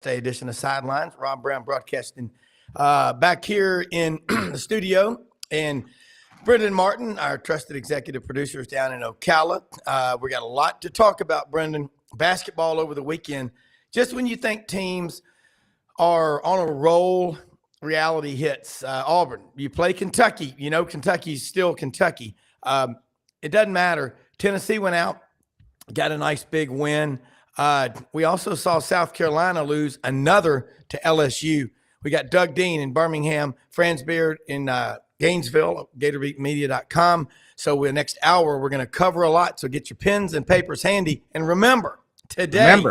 Day edition of Sidelines. Rob Brown broadcasting back here in the studio. And Brendan Martin, our trusted executive producer, is down in Ocala. We got a lot to talk about, Brendan. Basketball over the weekend. Just when you think teams are on a roll, reality hits. Auburn, you play Kentucky. You know Kentucky's still Kentucky. It doesn't matter. Tennessee went out, got a nice big win. We also saw South Carolina lose another to LSU. We got Doug Dean in Birmingham, Franz Beard in Gainesville, GatorBeatMedia.com. So the next hour, we're going to cover a lot. So get your pens and papers handy. And remember, today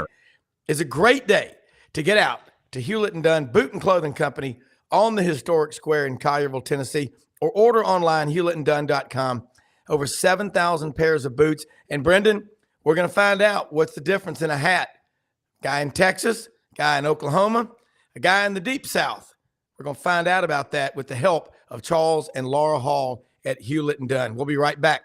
is a great day to get out to Hewlett & Dunn Boot and Clothing Company on the historic square in Collierville, Tennessee, or order online, hewlettandunn.com. Over 7,000 pairs of boots. And Brendan, we're going to find out what's the difference in a hat. Guy in Texas, guy in Oklahoma, a guy in the Deep South. We're going to find out about that with the help of Charles and Laura Hall at Hewlett & Dunn. We'll be right back.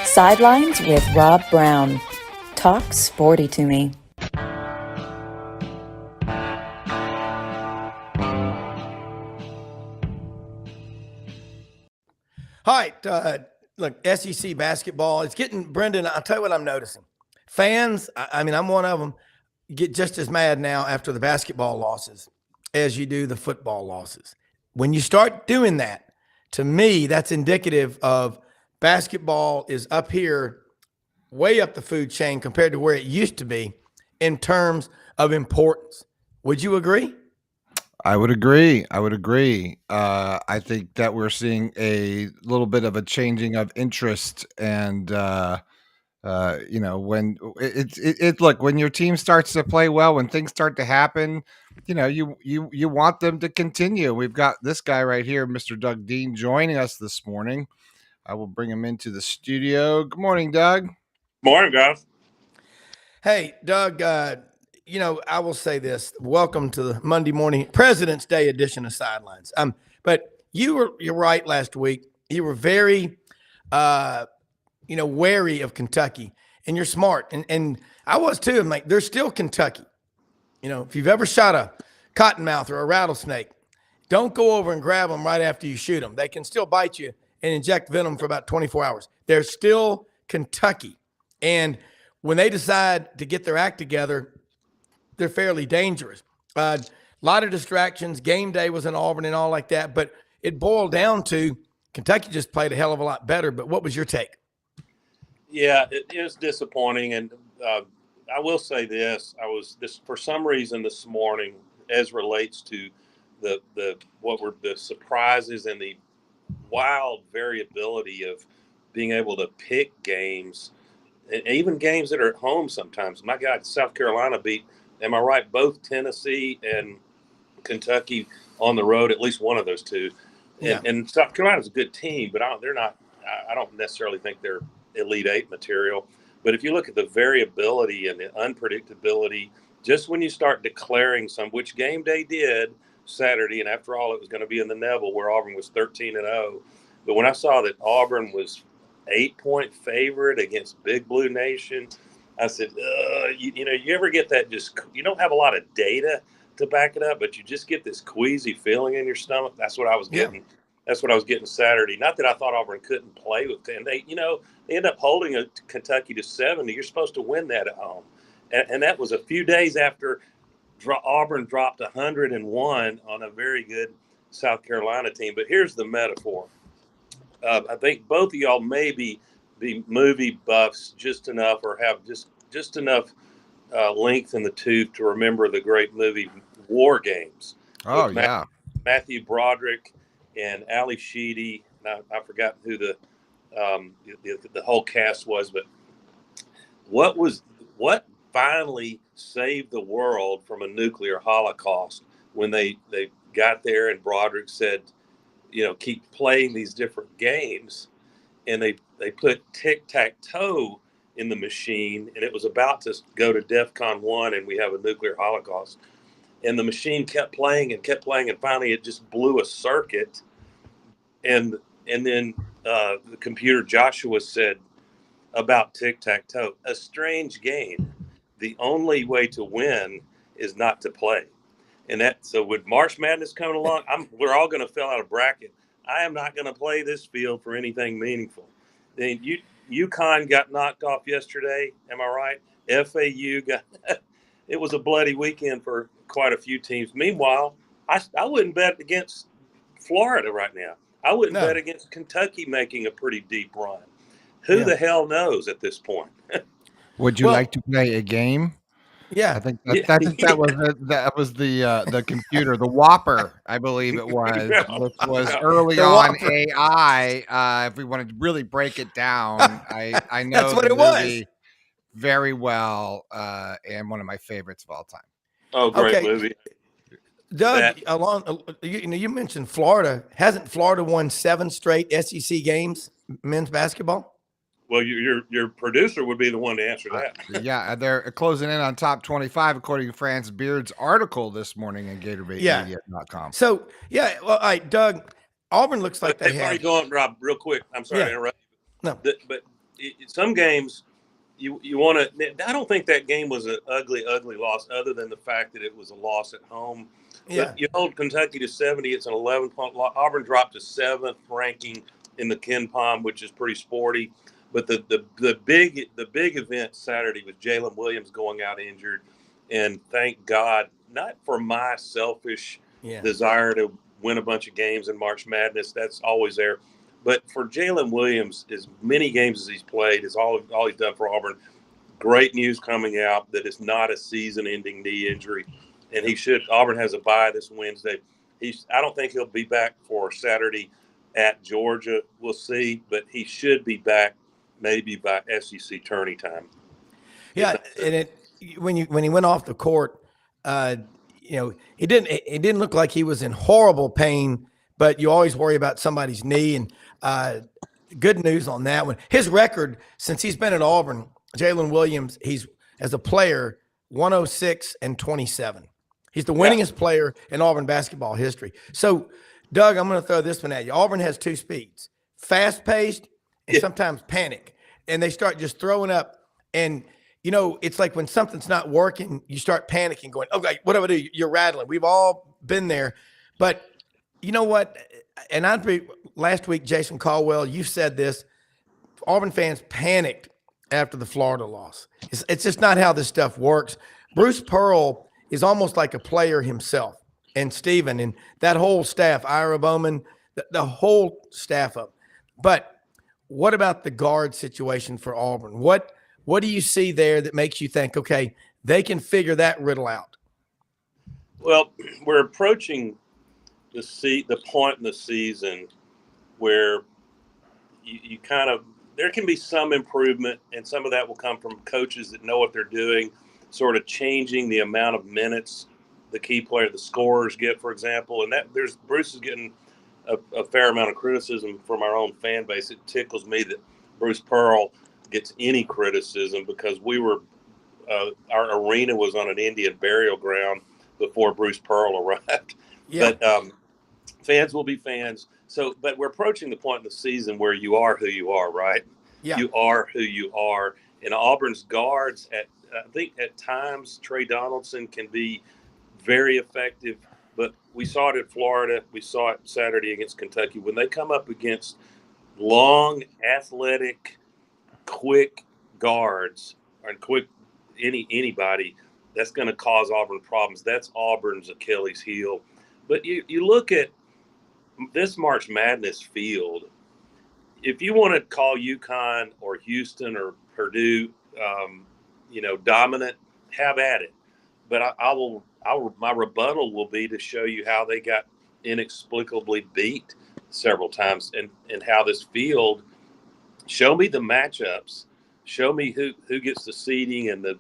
Sidelines with Rob Brown. Talk sporty to me. All right, look, SEC basketball, it's getting, Brendan, I'll tell you what I'm noticing. Fans, I mean, I'm one of them, get just as mad now after the basketball losses as you do the football losses. When you start doing that, to me, that's indicative of basketball is up here, way up the food chain compared to where it used to be in terms of importance. Would you agree? I would agree. I think that we're seeing a little bit of a changing of interest, and when look, when your team starts to play well, when things start to happen, you want them to continue. We've got this guy right here, Mr. Doug Dean, joining us this morning. I will bring him into the studio. Good morning, Doug. Morning, guys. Hey, Doug, I will say this. Welcome to the Monday morning President's Day edition of Sidelines. But you're right last week. You were very, wary of Kentucky, and you're smart. And I was too. I'm like, they're still Kentucky. If you've ever shot a cottonmouth or a rattlesnake, don't go over and grab them right after you shoot them. They can still bite you and inject venom for about 24 hours. They're still Kentucky. And when they decide to get their act together, they're fairly dangerous. A lot of distractions. Game day was in Auburn and all like that. But it boiled down to Kentucky just played a hell of a lot better. But what was your take? Yeah, it is disappointing. And I will say this. For some reason this morning, as relates to what were the surprises and the wild variability of being able to pick games, and even games that are at home sometimes. My God, South Carolina beat, am I right, both Tennessee and Kentucky on the road, at least one of those two. Yeah. And South Carolina's a good team, but I don't necessarily think they're Elite Eight material. But if you look at the variability and the unpredictability, just when you start declaring which game day did Saturday, and after all, it was going to be in the Neville where Auburn was 13-0. But when I saw that Auburn was 8-point favorite against Big Blue Nation, I said, you ever get that you don't have a lot of data to back it up, but you just get this queasy feeling in your stomach. That's what I was getting. Yeah. That's what I was getting Saturday. Not that I thought Auburn couldn't play with them. They end up holding Kentucky to 70. You're supposed to win that at home. And that was a few days after Auburn dropped 101 on a very good South Carolina team. But here's the metaphor. I think both of y'all may be movie buffs just enough, or have just enough length in the tooth to remember the great movie War Games. Oh, yeah. Matthew Broderick and Ali Sheedy, I forgot who the whole cast was, but what finally saved the world from a nuclear holocaust when they got there and Broderick said, keep playing these different games, and they put tic-tac-toe in the machine, and it was about to go to DEFCON 1 and we have a nuclear holocaust. And the machine kept playing, and finally it just blew a circuit. And then the computer Joshua said about tic-tac-toe, a strange game. The only way to win is not to play. So with March Madness coming along, we're all going to fill out a bracket. I am not going to play this field for anything meaningful. Then UConn got knocked off yesterday. Am I right? FAU got. It was a bloody weekend for quite a few teams. Meanwhile, I wouldn't bet against Florida right now. I wouldn't bet against Kentucky making a pretty deep run. Who the hell knows at this point? Would you like to play a game? Yeah. I think that was the computer, the Whopper, I believe it was, which was early The on Whopper. AI. If we wanted to really break it down, I know That's what the it was. movie very well, and one of my favorites of all time. Oh, great Okay. movie. Doug, you mentioned Florida. Hasn't Florida won 7 straight SEC games, men's basketball? Well, your producer would be the one to answer that. Yeah, they're closing in on top 25 according to Franz Beard's article this morning at GatorBaitMedia.com. So, well, all right, Doug, Auburn looks like they Before have. you go on, Rob, real quick. I'm sorry to interrupt you. No. But some games you want to. I don't think that game was an ugly loss, other than the fact that it was a loss at home. Yeah. But you hold Kentucky to 70. It's an 11-point loss. Auburn dropped to 7th ranking in the Ken Palm, which is pretty sporty. But the big event Saturday was Jalen Williams going out injured, and thank God, not for my selfish desire to win a bunch of games in March Madness. That's always there. But for Jalen Williams, as many games as he's played, is all he's done for Auburn. Great news coming out that it's not a season-ending knee injury, and Auburn has a bye this Wednesday. I don't think he'll be back for Saturday at Georgia. We'll see, but he should be back maybe by SEC tourney time. Yeah, and when he went off the court, it didn't look like he was in horrible pain, but you always worry about somebody's knee. And good news on that one. His record since he's been at Auburn, Jalen Williams, he's as a player 106-27. He's the winningest player in Auburn basketball history. So, Doug, I'm going to throw this one at you. Auburn has 2 speeds: fast-paced and sometimes panic, and they start just throwing up. And it's like when something's not working, you start panicking, going, "Okay, what do I do?" You're rattling. We've all been there, but you know what? And last week, Jason Caldwell, you said this: Auburn fans panicked after the Florida loss. It's just not how this stuff works. Bruce Pearl is almost like a player himself, and Steven and that whole staff, Ira Bowman, the whole staff up. But what about the guard situation for Auburn? What do you see there that makes you think, okay, they can figure that riddle out? Well, we're approaching the point in the season where you kind of, there can be some improvement, and some of that will come from coaches that know what they're doing, sort of changing the amount of minutes the key player, the scorers get, for example. And Bruce is getting a fair amount of criticism from our own fan base. It tickles me that Bruce Pearl gets any criticism, because our arena was on an Indian burial ground before Bruce Pearl arrived. Yeah. But fans will be fans. But we're approaching the point in the season where you are who you are, right? Yeah. You are who you are. And Auburn's guards, I think at times, Trey Donaldson can be very effective. But we saw it at Florida. We saw it Saturday against Kentucky. When they come up against long, athletic, quick guards, or quick anybody, that's going to cause Auburn problems. That's Auburn's Achilles heel. But you look at this March Madness field, if you want to call UConn or Houston or Purdue, dominant, have at it. But my rebuttal will be to show you how they got inexplicably beat several times, and how this field, show me the matchups, show me who gets the seeding and the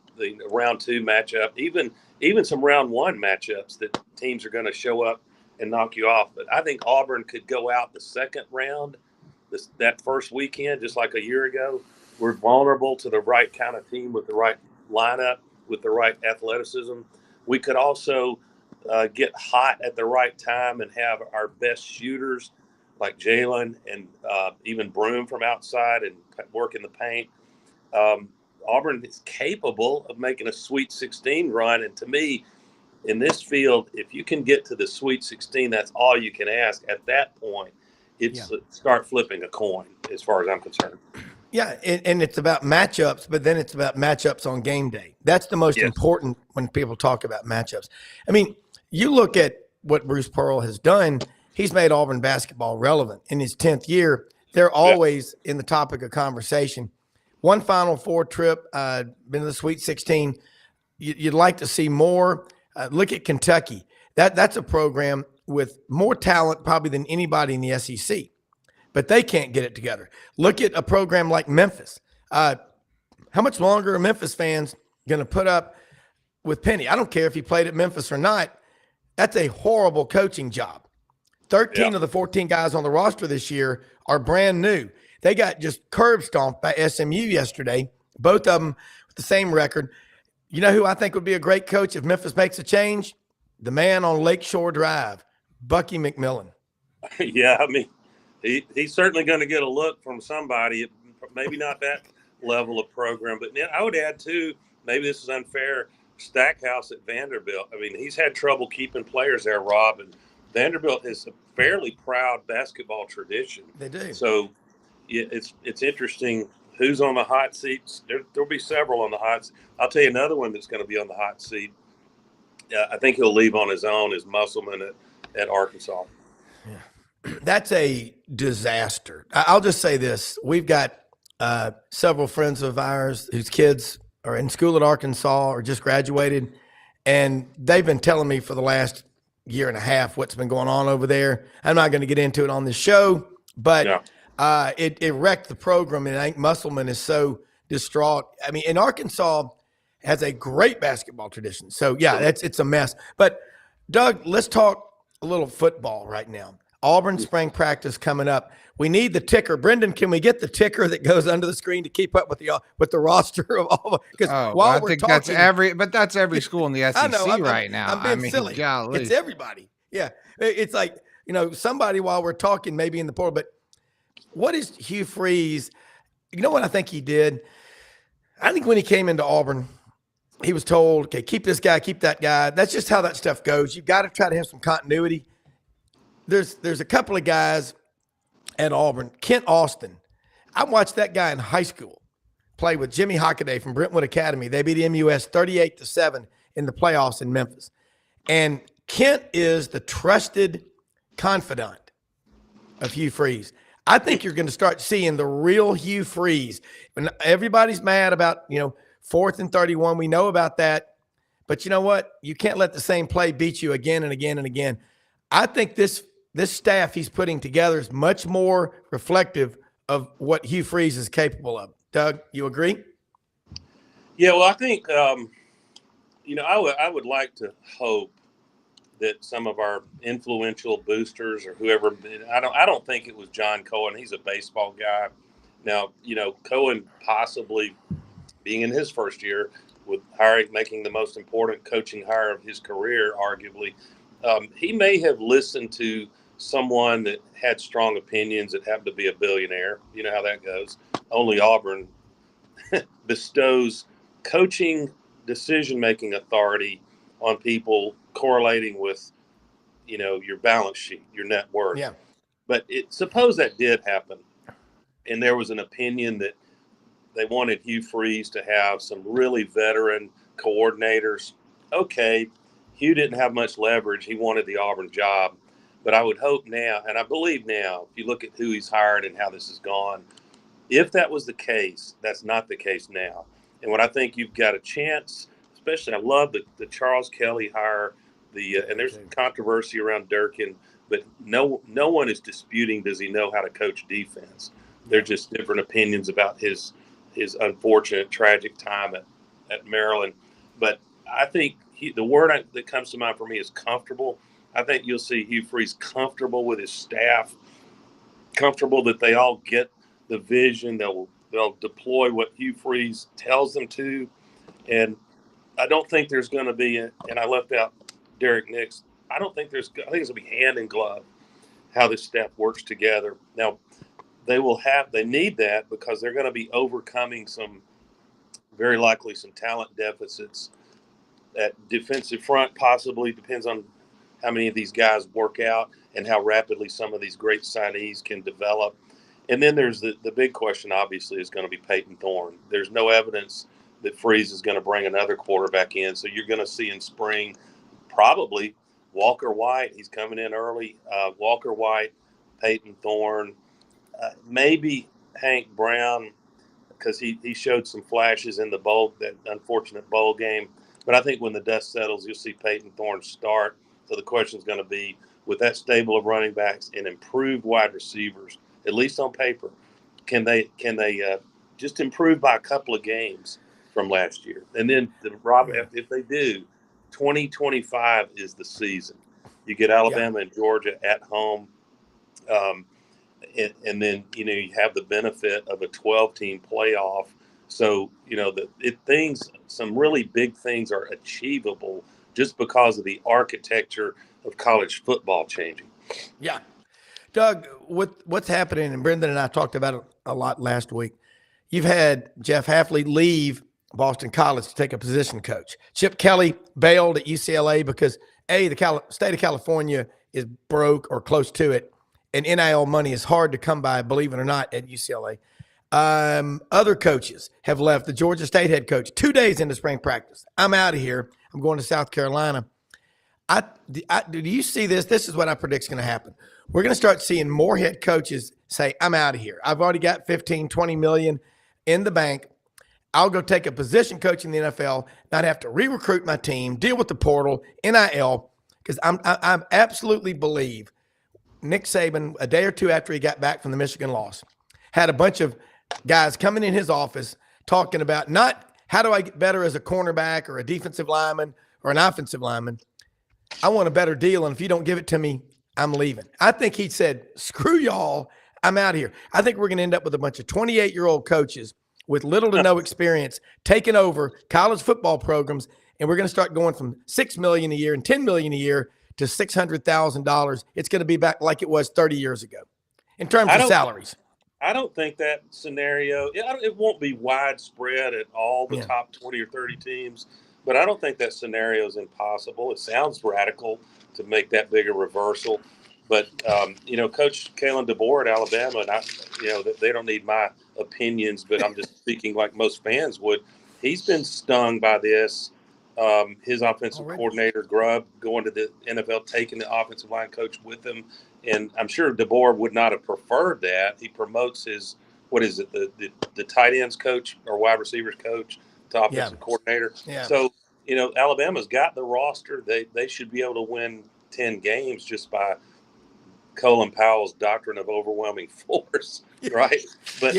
round 2 matchup, even some round 1 matchups that teams are going to show up and knock you off. But I think Auburn could go out the second round, that first weekend, just like a year ago. We're vulnerable to the right kind of team with the right lineup, with the right athleticism. We could also get hot at the right time and have our best shooters like Jalen and even Broom from outside and work in the paint. Auburn is capable of making a Sweet 16 run. And to me, in this field, if you can get to the Sweet 16, that's all you can ask. At that point, it's start flipping a coin as far as I'm concerned. Yeah, and it's about matchups, but then it's about matchups on game day. That's the most important when people talk about matchups. I mean, you look at what Bruce Pearl has done. He's made Auburn basketball relevant. In his 10th year, they're always in the topic of conversation. One Final Four trip, been to the Sweet 16. You'd like to see more. Look at Kentucky. That's a program with more talent probably than anybody in the SEC. But they can't get it together. Look at a program like Memphis. How much longer are Memphis fans going to put up with Penny? I don't care if he played at Memphis or not. That's a horrible coaching job. 13 of the 14 guys on the roster this year are brand new. They got just curb stomped by SMU yesterday, both of them with the same record. You know who I think would be a great coach if Memphis makes a change? The man on Lakeshore Drive, Bucky McMillan. Yeah, I mean, he's certainly going to get a look from somebody, maybe not that level of program. But I would add, too, maybe this is unfair, Stackhouse at Vanderbilt. I mean, he's had trouble keeping players there, Rob, and Vanderbilt is a fairly proud basketball tradition. They do. So it's interesting who's on the hot seats. There'll be several on the hot seat. I'll tell you another one that's going to be on the hot seat. I think he'll leave on his own is Musselman at Arkansas. Yeah. That's a disaster. I'll just say this. We've got several friends of ours whose kids are in school at Arkansas or just graduated, and they've been telling me for the last year and a half what's been going on over there. I'm not going to get into it on this show, but it wrecked the program, and I think Musselman is so distraught. I mean, and Arkansas has a great basketball tradition. So, it's a mess. But, Doug, let's talk a little football right now. Auburn spring practice coming up. We need the ticker. Brendan, can we get the ticker that goes under the screen to keep up with the roster of all? Because I think that's every school in the SEC I know, right now. I'm being silly. Golly. It's everybody. Yeah, it's like somebody while we're talking maybe in the portal. But what is Hugh Freeze? You know what I think he did? I think when he came into Auburn, he was told, "Okay, keep this guy, keep that guy." That's just how that stuff goes. You've got to try to have some continuity. There's a couple of guys at Auburn. Kent Austin, I watched that guy in high school play with Jimmy Hockaday from Brentwood Academy. They beat MUS 38-7 in the playoffs in Memphis. And Kent is the trusted confidant of Hugh Freeze. I think you're going to start seeing the real Hugh Freeze. When everybody's mad about, 4th and 31. We know about that. But you know what? You can't let the same play beat you again and again and again. I think this staff he's putting together is much more reflective of what Hugh Freeze is capable of. Doug, you agree? Yeah, well, I think, I would like to hope that some of our influential boosters or whoever, I don't think it was John Cohen. He's a baseball guy. Now, Cohen possibly being in his first year with making the most important coaching hire of his career, arguably, he may have listened to someone that had strong opinions that happened to be a billionaire. You know how that goes. Only Auburn bestows coaching decision-making authority on people correlating with, your balance sheet, your net worth. Yeah. But suppose that did happen, and there was an opinion that they wanted Hugh Freeze to have some really veteran coordinators. Okay, Hugh didn't have much leverage. He wanted the Auburn job. But I would hope now, and I believe now, if you look at who he's hired and how this has gone, if that was the case, that's not the case now. And what I think you've got a chance, especially I love the Charles Kelly hire, and there's controversy around Durkin, but no one is disputing does he know how to coach defense. They're just different opinions about his unfortunate, tragic time at Maryland. But I think the word that comes to mind for me is comfortable. I think you'll see Hugh Freeze comfortable with his staff, comfortable that they all get the vision. They'll deploy what Hugh Freeze tells them to, and I don't think there's going to be. And I left out Derek Nix. I think it's going to be hand in glove how this staff works together. Now they need that because they're going to be overcoming very likely some talent deficits at defensive front. Possibly depends on how many of these guys work out and how rapidly some of these great signees can develop. And then there's the big question, obviously, is going to be Peyton Thorne. There's no evidence that Freeze is going to bring another quarterback in. So you're going to see in spring probably Walker White. He's coming in early. Walker White, Peyton Thorne, maybe Hank Brown, because he showed some flashes in that unfortunate bowl game. But I think when the dust settles, you'll see Peyton Thorne start. So the question is going to be, with that stable of running backs and improved wide receivers, at least on paper, can they just improve by a couple of games from last year? And then, if they do, 2025 is the season. You get Alabama and Georgia at home. And then, you have the benefit of a 12-team playoff. So, some really big things are achievable just because of the architecture of college football changing. Yeah. Doug, what's happening, and Brendan and I talked about it a lot last week. You've had Jeff Hafley leave Boston College to take a position coach. Chip Kelly bailed at UCLA because, the state of California is broke or close to it, and NIL money is hard to come by, believe it or not, at UCLA. Other coaches have left. The Georgia State head coach, 2 days into spring practice, I'm out of here. I'm going to South Carolina. Do you see this? This is what I predict is going to happen. We're going to start seeing more head coaches say, I'm out of here. I've already got 15, 20 million in the bank. I'll go take a position coach in the NFL, not have to re-recruit my team, deal with the portal, NIL, because I absolutely believe Nick Saban, a day or two after he got back from the Michigan loss, had a bunch of guys coming in his office talking about not how do I get better as a cornerback or a defensive lineman or an offensive lineman. I want a better deal, and if you don't give it to me, I'm leaving. I think he said, screw y'all, I'm out of here. I think we're going to end up with a bunch of 28-year-old coaches with little to no experience taking over college football programs, and we're going to start going from $6 million a year and $10 million a year to $600,000. It's going to be back like it was 30 years ago in terms of salaries. I don't think that scenario, it won't be widespread at all the top 20 or 30 teams, but I don't think that scenario is impossible. It sounds radical to make that big a reversal. But, Coach Kalen DeBoer at Alabama, and they don't need my opinions, but I'm just speaking like most fans would. He's been stung by this. His offensive coordinator, Grubb, going to the NFL, taking the offensive line coach with him. And I'm sure DeBoer would not have preferred that. He promotes his, the tight ends coach or wide receivers coach to offensive coordinator. Yeah. So, Alabama's got the roster. They should be able to win 10 games just by Colin Powell's doctrine of overwhelming force, right? But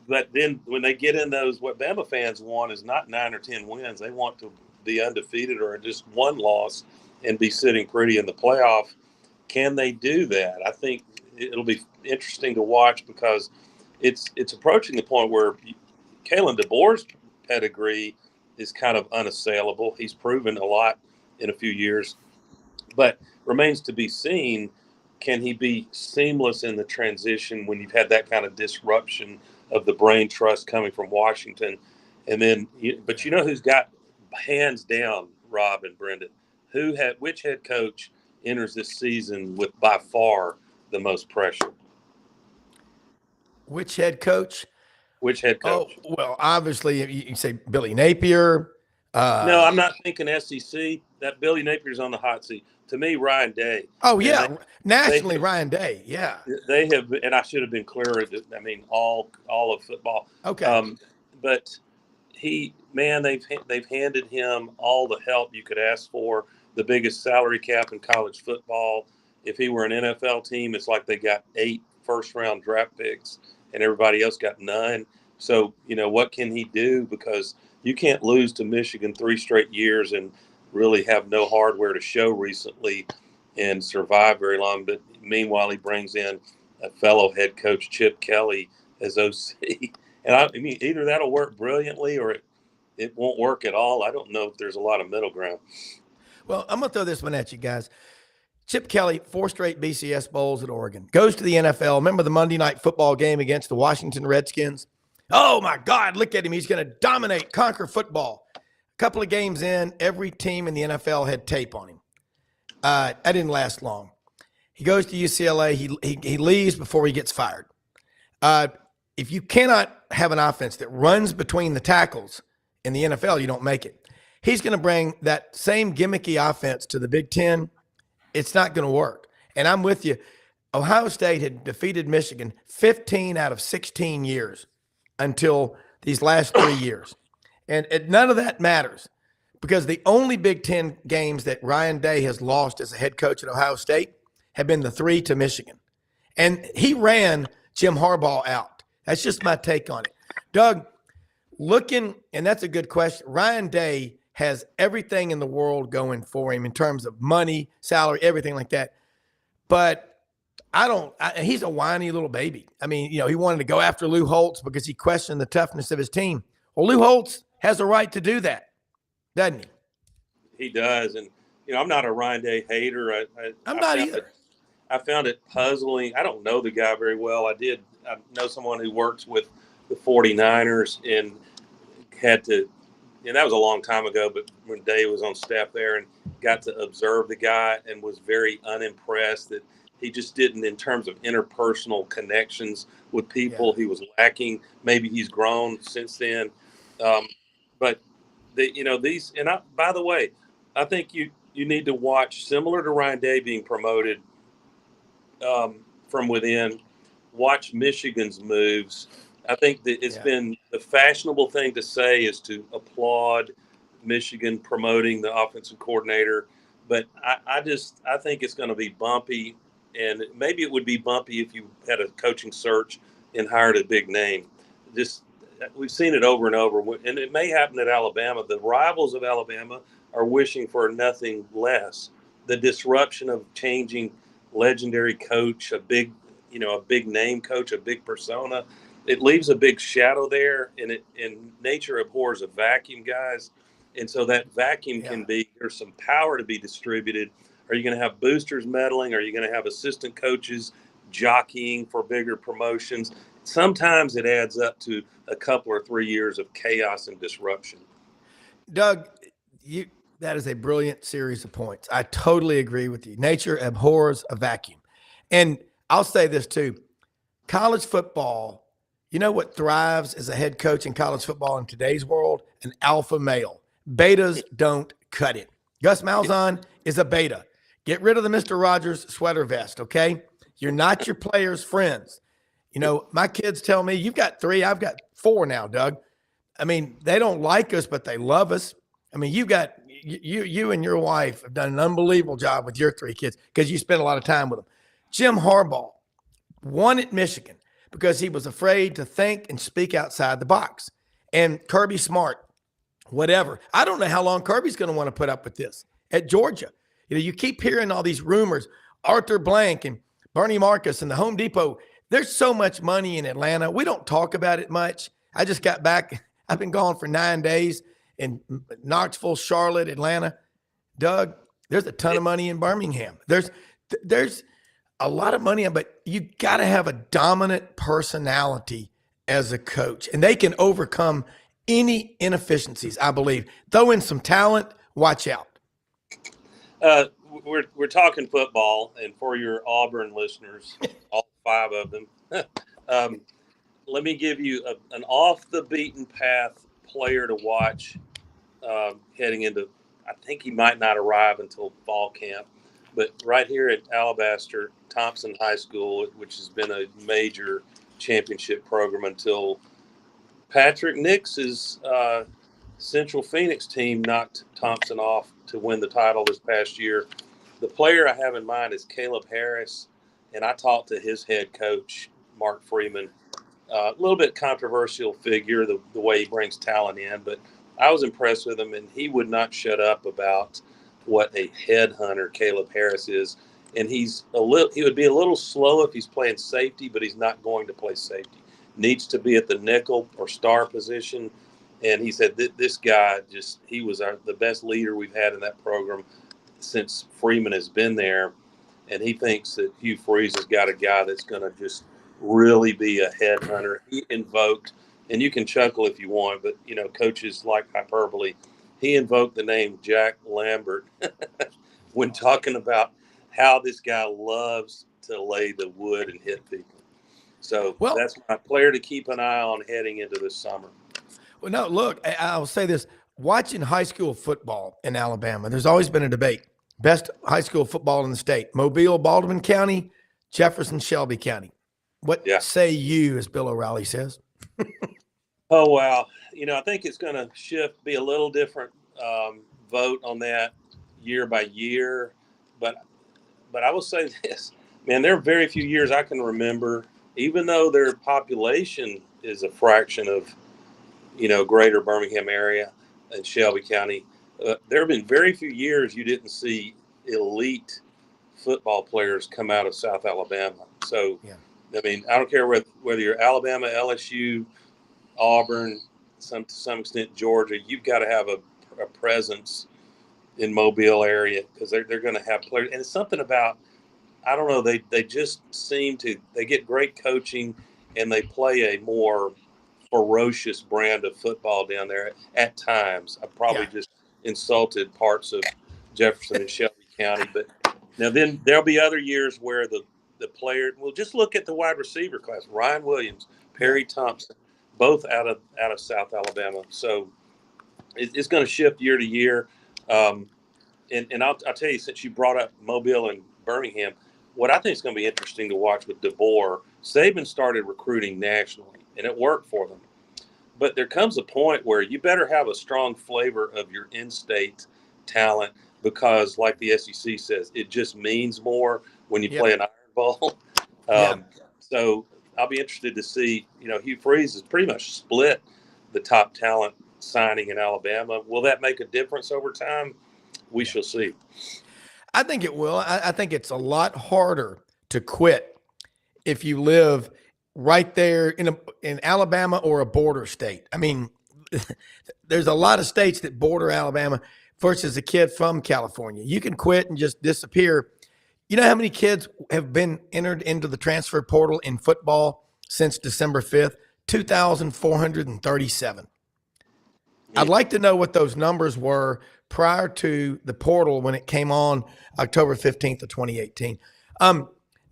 but then when they get in those, what Bama fans want is not 9 or 10 wins. They want to be undefeated or just one loss and be sitting pretty in the playoff. Can they do that? I think it'll be interesting to watch because it's approaching the point where Kalen DeBoer's pedigree is kind of unassailable. He's proven a lot in a few years, but remains to be seen. Can he be seamless in the transition when you've had that kind of disruption of the brain trust coming from Washington? And then, but who's got hands down, Rob and Brendan, which head coach enters this season with by far the most pressure? Which head coach? Which head coach? Oh, well, obviously you say Billy Napier. No, I'm not thinking SEC. That Billy Napier's on the hot seat. To me, Ryan Day. Oh, yeah. Nationally, Ryan Day. Yeah. They have, and I should have been clearer. All of football. Okay. But they've handed him all the help you could ask for, the biggest salary cap in college football. if he were an NFL team, it's like they got 8 first-round draft picks and everybody else got none. So, what can he do? Because you can't lose to Michigan 3 straight years and really have no hardware to show recently and survive very long. But meanwhile, he brings in a fellow head coach, Chip Kelly, as OC. And I mean, either that'll work brilliantly or it won't work at all. I don't know if there's a lot of middle ground. Well, I'm going to throw this one at you guys. Chip Kelly, 4 straight BCS bowls at Oregon, goes to the NFL. Remember the Monday Night Football game against the Washington Redskins? Oh, my God, look at him. He's going to dominate, conquer football. A couple of games in, every team in the NFL had tape on him. That didn't last long. He goes to UCLA. He leaves before he gets fired. If you cannot have an offense that runs between the tackles in the NFL, you don't make it. He's going to bring that same gimmicky offense to the Big Ten. It's not going to work. And I'm with you. Ohio State had defeated Michigan 15 out of 16 years until these last 3 years. And none of that matters because the only Big Ten games that Ryan Day has lost as a head coach at Ohio State have been the 3 to Michigan. And he ran Jim Harbaugh out. That's just my take on it. Doug, and that's a good question. Ryan Day has everything in the world going for him in terms of money, salary, everything like that. But he's a whiny little baby. I mean, he wanted to go after Lou Holtz because he questioned the toughness of his team. Well, Lou Holtz has a right to do that, doesn't he? He does. And, I'm not a Ryan Day hater. I'm not either. I found it puzzling. I don't know the guy very well. I know someone who works with the 49ers and that was a long time ago, but when Day was on staff there and got to observe the guy and was very unimpressed that he just didn't, in terms of interpersonal connections with people, he was lacking. Maybe he's grown since then. But by the way, I think you need to watch, similar to Ryan Day being promoted from within, watch Michigan's moves. I think that it's been the fashionable thing to say is to applaud Michigan promoting the offensive coordinator. But I think it's going to be bumpy. And maybe it would be bumpy if you had a coaching search and hired a big name. We've seen it over and over. And it may happen at Alabama. The rivals of Alabama are wishing for nothing less. The disruption of changing legendary coach, a big name coach, a big persona. It leaves a big shadow there, and nature abhors a vacuum, guys. And so that vacuum can be, there's some power to be distributed. Are you going to have boosters meddling? Are you going to have assistant coaches jockeying for bigger promotions? Sometimes it adds up to a couple or 3 years of chaos and disruption. Doug, that is a brilliant series of points. I totally agree with you. Nature abhors a vacuum. And I'll say this too. College football, you know what thrives as a head coach in college football in today's world? An alpha male. Betas don't cut it. Gus Malzahn is a beta. Get rid of the Mr. Rogers sweater vest, okay? You're not your players' friends. My kids tell me, you've got 3, I've got 4 now, Doug. I mean, they don't like us, but they love us. I mean, you and your wife have done an unbelievable job with your 3 kids because you spend a lot of time with them. Jim Harbaugh won at Michigan because he was afraid to think and speak outside the box. And Kirby Smart, whatever. I don't know how long Kirby's going to want to put up with this at Georgia. You keep hearing all these rumors, Arthur Blank and Bernie Marcus and the Home Depot. There's so much money in Atlanta. We don't talk about it much. I just got back. I've been gone for 9 days in Knoxville, Charlotte, Atlanta. Doug, there's a ton of money in Birmingham. There's a lot of money, but you got to have a dominant personality as a coach, and they can overcome any inefficiencies, I believe. Throw in some talent, watch out. We're talking football, and for your Auburn listeners, all 5 of them, let me give you an off-the-beaten-path player to watch heading into – I think he might not arrive until fall camp. But right here at Alabaster, Thompson High School, which has been a major championship program until Patrick Nix's Central Phoenix team knocked Thompson off to win the title this past year. The player I have in mind is Caleb Harris, and I talked to his head coach, Mark Freeman. A little bit controversial figure, the way he brings talent in, but I was impressed with him, and he would not shut up about what a headhunter Caleb Harris is. And he would be a little slow if he's playing safety, but he's not going to play safety. Needs to be at the nickel or star position. And he said this guy he was the best leader we've had in that program since Freeman has been there. And he thinks that Hugh Freeze has got a guy that's going to just really be a headhunter. He invoked, and you can chuckle if you want, but, coaches like hyperbole. He invoked the name Jack Lambert when talking about how this guy loves to lay the wood and hit people. So that's my player to keep an eye on heading into this summer. Well, no, look, I'll say this. Watching high school football in Alabama, there's always been a debate. Best high school football in the state. Mobile, Baldwin County, Jefferson, Shelby County. What say you, as Bill O'Reilly says? Oh, wow. I think it's going to be a little different vote on that year by year. But I will say this, man, there are very few years I can remember, even though their population is a fraction of, greater Birmingham area and Shelby County. There have been very few years you didn't see elite football players come out of South Alabama. So, I mean, I don't care whether you're Alabama, LSU, Auburn, to some extent Georgia, you've got to have a presence in Mobile area because they're going to have players. And it's something about, I don't know, they just seem to, they get great coaching and they play a more ferocious brand of football down there at times. I probably just insulted parts of Jefferson and Shelby County, but now then there'll be other years where the player, well, just look at the wide receiver class, Ryan Williams, Perry Thompson, both out of South Alabama. So it's going to shift year to year. And I'll tell you, since you brought up Mobile and Birmingham, what I think is going to be interesting to watch with DeBoer, Saban started recruiting nationally, and it worked for them. But there comes a point where you better have a strong flavor of your in-state talent because, like the SEC says, it just means more when you play an Iron Bowl. So I'll be interested to see, Hugh Freeze has pretty much split the top talent signing in Alabama. Will that make a difference over time? We shall see. I think it will. I think it's a lot harder to quit if you live right there in Alabama or a border state. I mean, there's a lot of states that border Alabama versus a kid from California. You can quit and just disappear. You know how many kids have been entered into the transfer portal in football since December 5th? 2,437. I'd like to know what those numbers were prior to the portal when it came on October 15th of 2018.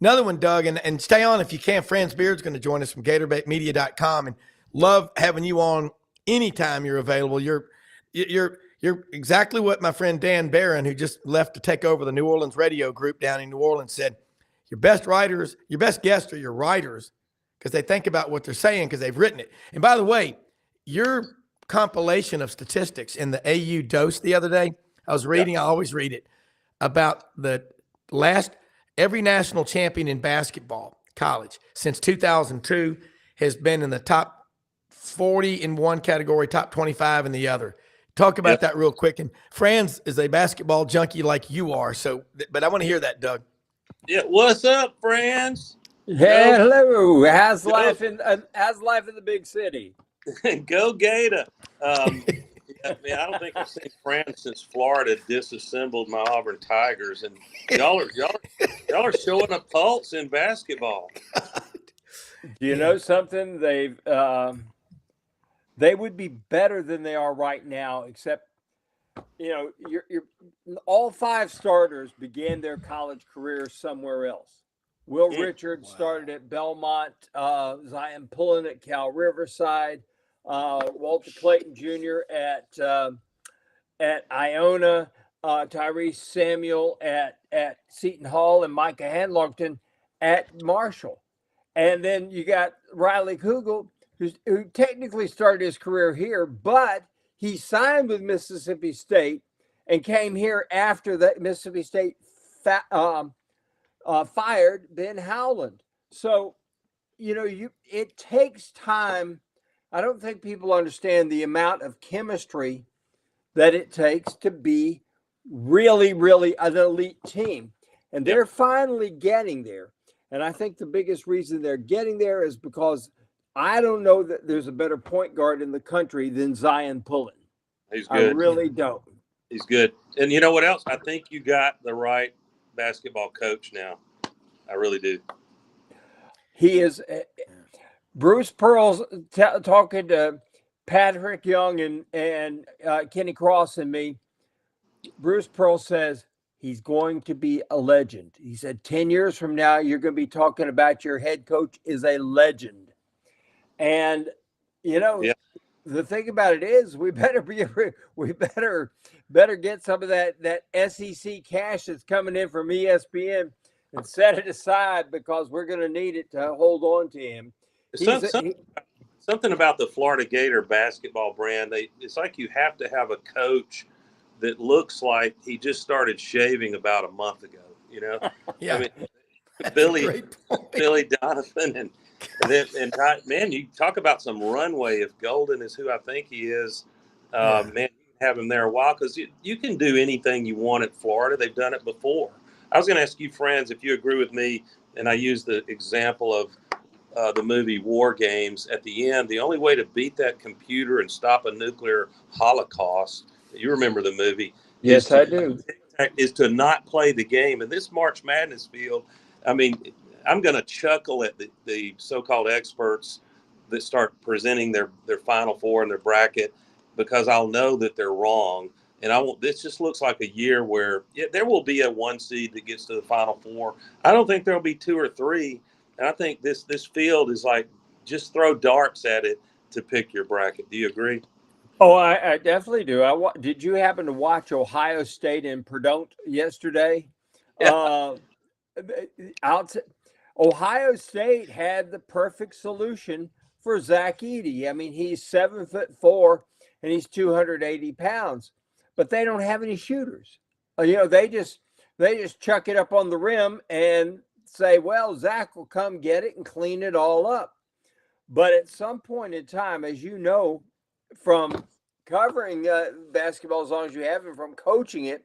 Another one, Doug, and stay on if you can. Franz Beard's going to join us from GatorBaitMedia.com, and love having you on anytime you're available. You're exactly what my friend Dan Barron, who just left to take over the New Orleans radio group down in New Orleans, said. Your best writers, your best guests are your writers because they think about what they're saying because they've written it. And by the way, your compilation of statistics in the AU Dose the other day, I was reading, I always read it, about the every national champion in basketball, college, since 2002 has been in the top 40 in one category, top 25 in the other. Talk about that real quick. And Franz is a basketball junkie like you are. So, but I want to hear that, Doug. Yeah. What's up, Franz? Yeah, hello. How's life in the big city? Go Gator. Man, I don't think I've seen France since Florida disassembled my Auburn Tigers, and y'all are showing a pulse in basketball. Do you know something? They would be better than they are right now, except you're all five starters began their college careers somewhere else. Will Richards started at Belmont, Zion Pullen at Cal Riverside, Walter Clayton Jr. at Iona, Tyrese Samuel at Seton Hall, and Micah Hanlongton at Marshall. And then you got Riley Kugel, who technically started his career here, but he signed with Mississippi State and came here after that Mississippi State fired Ben Howland. So, it takes time. I don't think people understand the amount of chemistry that it takes to be really, really an elite team. And they're finally getting there. And I think the biggest reason they're getting there is because I don't know that there's a better point guard in the country than Zion Pullen. He's I good. really don't. He's good. And you know what else? I think you got the right basketball coach now. I really do. He is Bruce Pearl's talking to Patrick Young and Kenny Cross and me. Bruce Pearl says he's going to be a legend. He said 10 years from now, you're going to be talking about your head coach is a legend. And, the thing about it is we better get some of that SEC cash that's coming in from ESPN and set it aside because we're going to need it to hold on to him. Something about the Florida Gator basketball brand. It's like you have to have a coach that looks like he just started shaving about a month ago. Yeah. I mean, Billy Donovan and man, you talk about some runway. If Golden is who I think he is, man, you can have him there a while because you can do anything you want at Florida. They've done it before. I was going to ask you, friends, if you agree with me, and I use the example of the movie War Games. At the end, the only way to beat that computer and stop a nuclear holocaust, you remember the movie? Yes, I do. Is to not play the game. And this March Madness field, I mean, I'm going to chuckle at the so-called experts that start presenting their Final Four and their bracket because I'll know that they're wrong. And this just looks like a year where there will be a 1 seed that gets to the Final Four. I don't think there'll be 2 or 3. And I think this field is like just throw darts at it to pick your bracket. Do you agree? Oh, I definitely do. Did you happen to watch Ohio State and Purdue yesterday? Yeah. Ohio State had the perfect solution for Zach Edey. I mean, he's 7'4" and he's 280 pounds, but they don't have any shooters. They just chuck it up on the rim and say, well, Zach will come get it and clean it all up. But at some point in time, as you know, from covering basketball as long as you have and from coaching it,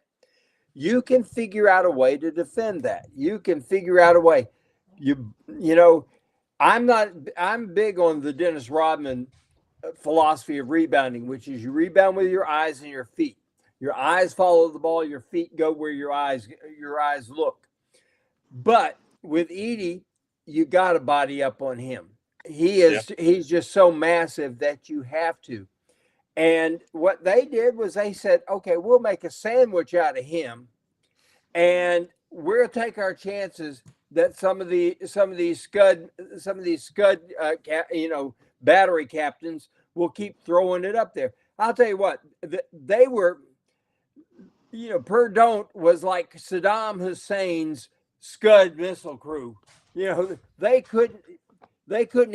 you can figure out a way to defend that. You can figure out a way. I'm big on the Dennis Rodman philosophy of rebounding, which is you rebound with your eyes and your feet. Your eyes follow the ball, your feet go where your eyes look. But with Edey, you got to body up on him. He's just so massive that you have to. And what they did was they said, okay, we'll make a sandwich out of him, and we'll take our chances that some of these scud battery captains will keep throwing it up there. I'll tell you what, they were, Purdue was like Saddam Hussein's Scud missile crew. They couldn't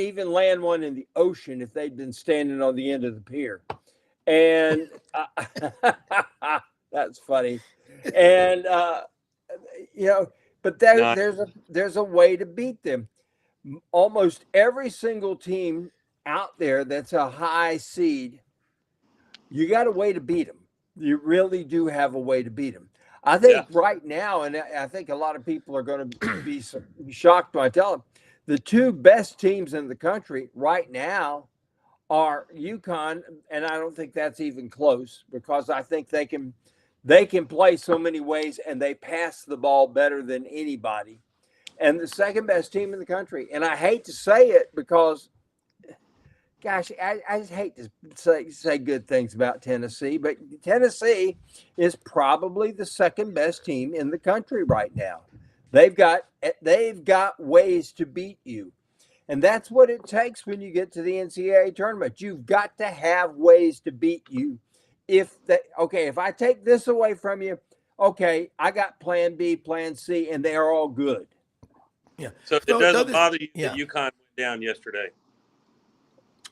even land one in the ocean if they'd been standing on the end of the pier. And that's funny. And but there's a way to beat them. Almost every single team out there that's a high seed, you got a way to beat them. You really do have a way to beat them. I think right now, and I think a lot of people are going to be shocked when I tell them, the 2 best teams in the country right now are UConn, and I don't think that's even close because I think they can play so many ways and they pass the ball better than anybody. And the second best team in the country, and I hate to say it because, gosh, I just hate to say good things about Tennessee, but Tennessee is probably the second best team in the country right now. They've got ways to beat you. And that's what it takes when you get to the NCAA tournament. You've got to have ways to beat you. If I take this away from you, okay, I got plan B, plan C, and they are all good. Yeah. So it doesn't bother you that UConn went down yesterday?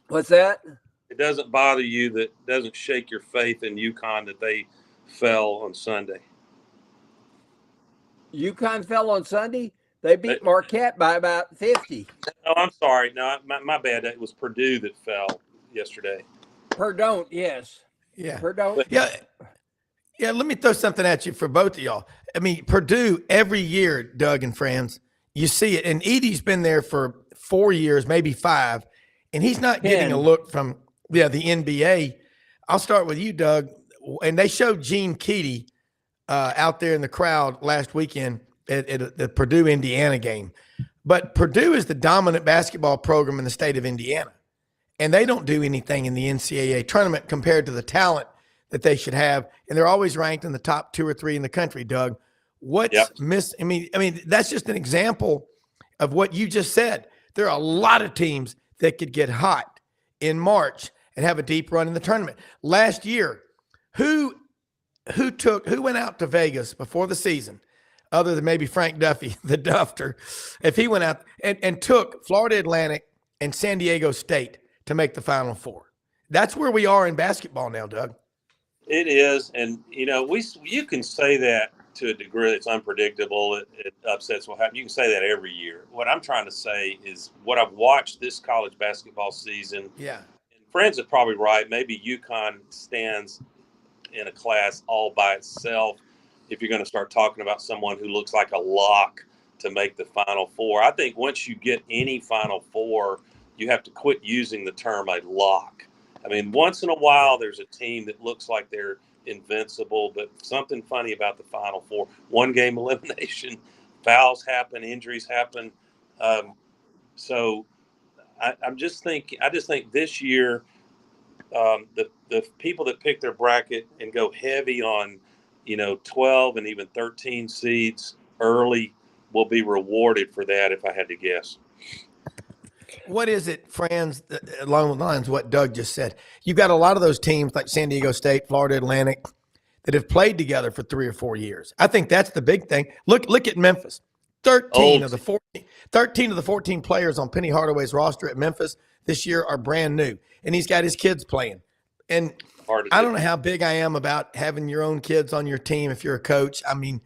What's that? It doesn't bother you that doesn't shake your faith in UConn that they fell on Sunday? UConn fell on Sunday. They beat Marquette by about 50. Oh, I'm sorry. No, my bad. It was Purdue that fell yesterday. Purdue, yes. Yeah. Purdue. Yeah. Yeah, let me throw something at you for both of y'all. I mean, Purdue, every year, Doug and friends, you see it. And Edie's been there for 4 years, maybe 5, and he's not getting a 10. look from the NBA. I'll start with you, Doug. And they showed Gene Keady out there in the crowd last weekend at the Purdue-Indiana game. But Purdue is the dominant basketball program in the state of Indiana, and they don't do anything in the NCAA tournament compared to the talent that they should have, and they're always ranked in the top 2 or 3 in the country. Doug, what's I mean, that's just an example of what you just said. There are a lot of teams that could get hot in March and have a deep run in the tournament. Last year, who went out to Vegas before the season, other than maybe Frank Duffy, the Dufter, if he went out and took Florida Atlantic and San Diego State to make the Final Four? That's where we are in basketball now, Doug. It is, and you can say that to a degree that's unpredictable. It upsets what happens. You can say that every year. What I'm trying to say is what I've watched this college basketball season. Yeah, and friends are probably right. Maybe UConn stands in a class all by itself if you're going to start talking about someone who looks like a lock to make the Final Four. I think once you get any Final Four, you have to quit using the term a lock. I mean, once in a while, there's a team that looks like they're invincible, but something funny about the Final Four. 1-game elimination, fouls happen, injuries happen. So I just think this year, the people that pick their bracket and go heavy on, 12 and even 13 seeds early will be rewarded for that, if I had to guess. What is it, friends, along the lines of what Doug just said? You've got a lot of those teams like San Diego State, Florida Atlantic, that have played together for 3 or 4 years. I think that's the big thing. Look at Memphis. 13 of the 14 players on Penny Hardaway's roster at Memphis this year are brand new, and he's got his kids playing. And I don't know how big I am about having your own kids on your team if you're a coach. I mean,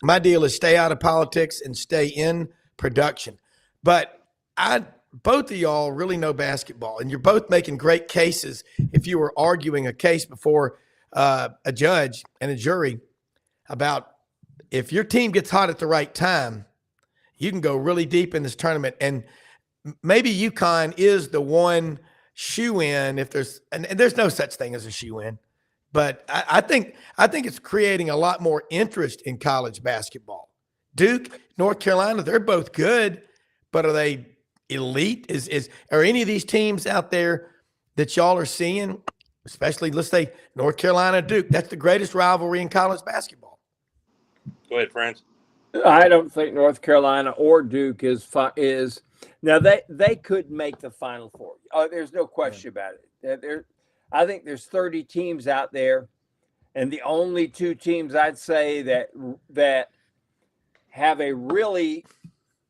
my deal is stay out of politics and stay in production. But both of y'all really know basketball, and you're both making great cases if you were arguing a case before a judge and a jury about if your team gets hot at the right time, you can go really deep in this tournament. And maybe UConn is the one shoe-in if there's – and there's no such thing as a shoe-in. But I think it's creating a lot more interest in college basketball. Duke, North Carolina, they're both good, but are they – elite? Are any of these teams out there that y'all are seeing, especially let's say North Carolina, Duke? That's the greatest rivalry in college basketball. Go ahead, Franz. I don't think North Carolina or Duke is now. They could make the Final Four. Oh, there's no question about it. I think there's 30 teams out there, and the only 2 teams I'd say that have a really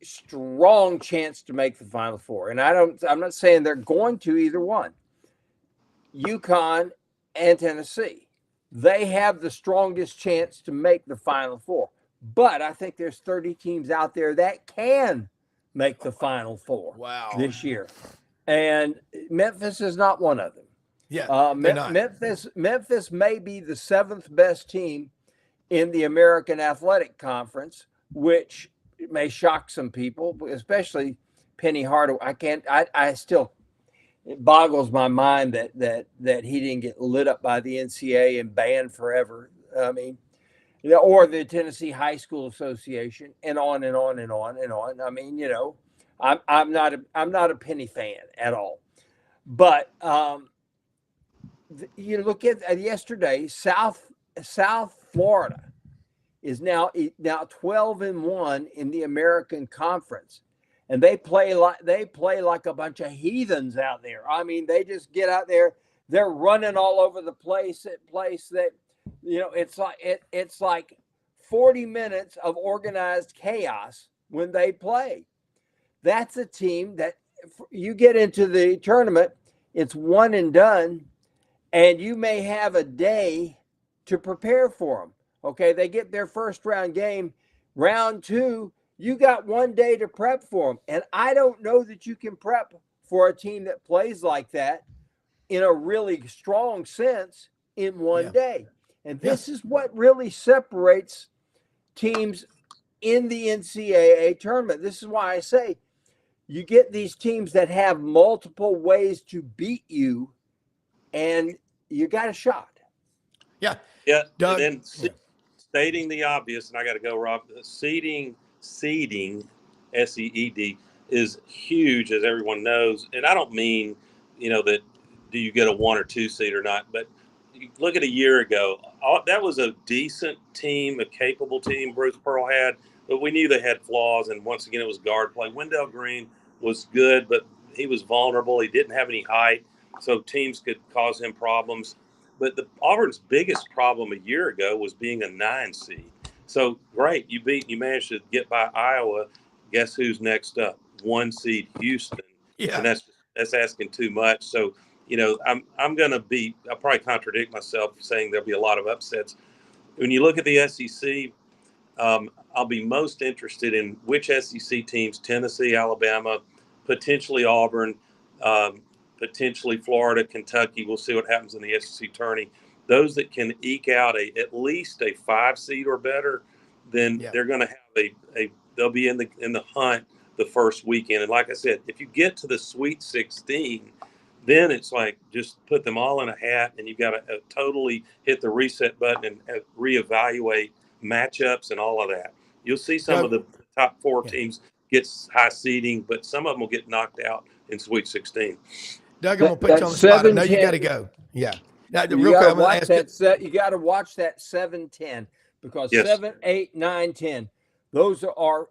strong chance to make the Final Four. And I'm not saying they're going to either one. UConn and Tennessee. They have the strongest chance to make the Final Four. But I think there's 30 teams out there that can make the Final Four this year. And Memphis is not one of them. Yeah. Memphis may be the 7th best team in the American Athletic Conference, which it may shock some people, especially Penny Hardaway. It boggles my mind that he didn't get lit up by the NCAA and banned forever. I mean, or the Tennessee High School Association, and on and on and on and on. I mean, I'm not a Penny fan at all. But you look at yesterday, South Florida is now 12-1 in the American Conference, and they play like a bunch of heathens out there. I mean, they just get out there, they're running all over the place that it's like 40 minutes of organized chaos when they play. That's a team that you get into the tournament, it's one and done, and you may have a day to prepare for them. Okay, they get their first round game Round 2, you got 1 day to prep for them. And I don't know that you can prep for a team that plays like that in a really strong sense in 1 day. And this is what really separates teams in the NCAA tournament. This is why I say you get these teams that have multiple ways to beat you, and you got a shot. Yeah. Yeah. Doug, And then stating the obvious, and I got to go, Rob, seeding, SEED, is huge, as everyone knows. And I don't mean, that do you get a 1 or 2 seed or not, but you look at a year ago, that was a decent team, a capable team Bruce Pearl had, but we knew they had flaws. And once again, it was guard play. Wendell Green was good, but he was vulnerable. He didn't have any height, so teams could cause him problems. But Auburn's biggest problem a year ago was being a 9 seed. So great, you managed to get by Iowa. Guess who's next up? 1 seed Houston. Yeah. And that's asking too much. So, I'm going to I'll probably contradict myself saying there'll be a lot of upsets. When you look at the SEC, I'll be most interested in which SEC teams: Tennessee, Alabama, potentially Auburn, potentially Florida, Kentucky. We'll see what happens in the SEC tourney. Those that can eke out at least a 5 seed or better, then they're going to have they'll be in the hunt the first weekend. And like I said, if you get to the Sweet 16, then it's like just put them all in a hat, and you've got to totally hit the reset button and reevaluate matchups and all of that. You'll see some of the top 4 teams get high seeding, but some of them will get knocked out in Sweet 16. Doug, I'm going to put you on the spot. No, you got to go. Yeah. Now, you got to watch that 7-10, because 7, 8, 9, 10, those are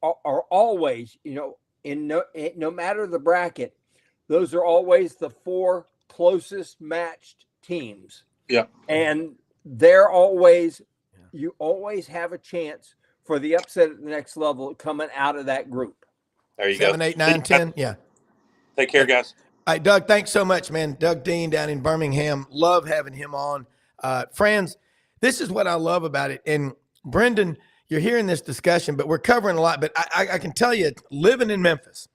always, in no matter the bracket, those are always the 4 closest matched teams. Yeah. And they're always, you always have a chance for the upset at the next level coming out of that group. There you 7, go. 8, 9, 10. Yeah. Take care, guys. All right, Doug, thanks so much, man. Doug Dean down in Birmingham. Love having him on. Friends, this is what I love about it. And Brendan, you're hearing this discussion, but we're covering a lot. But I can tell you, living in Memphis,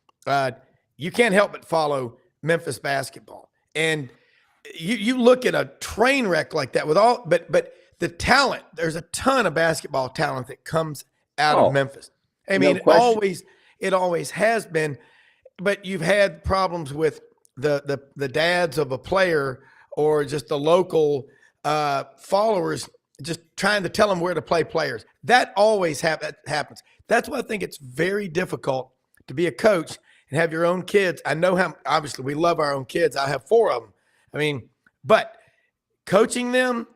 you can't help but follow Memphis basketball. And you look at a train wreck like that but the talent, there's a ton of basketball talent that comes out of Memphis. I mean, it always has been, but you've had problems with the dads of a player or just the local followers just trying to tell them where to play players. That always happens. That's why I think it's very difficult to be a coach and have your own kids. I know how, obviously we love our own kids. I have 4 of them. I mean, but coaching them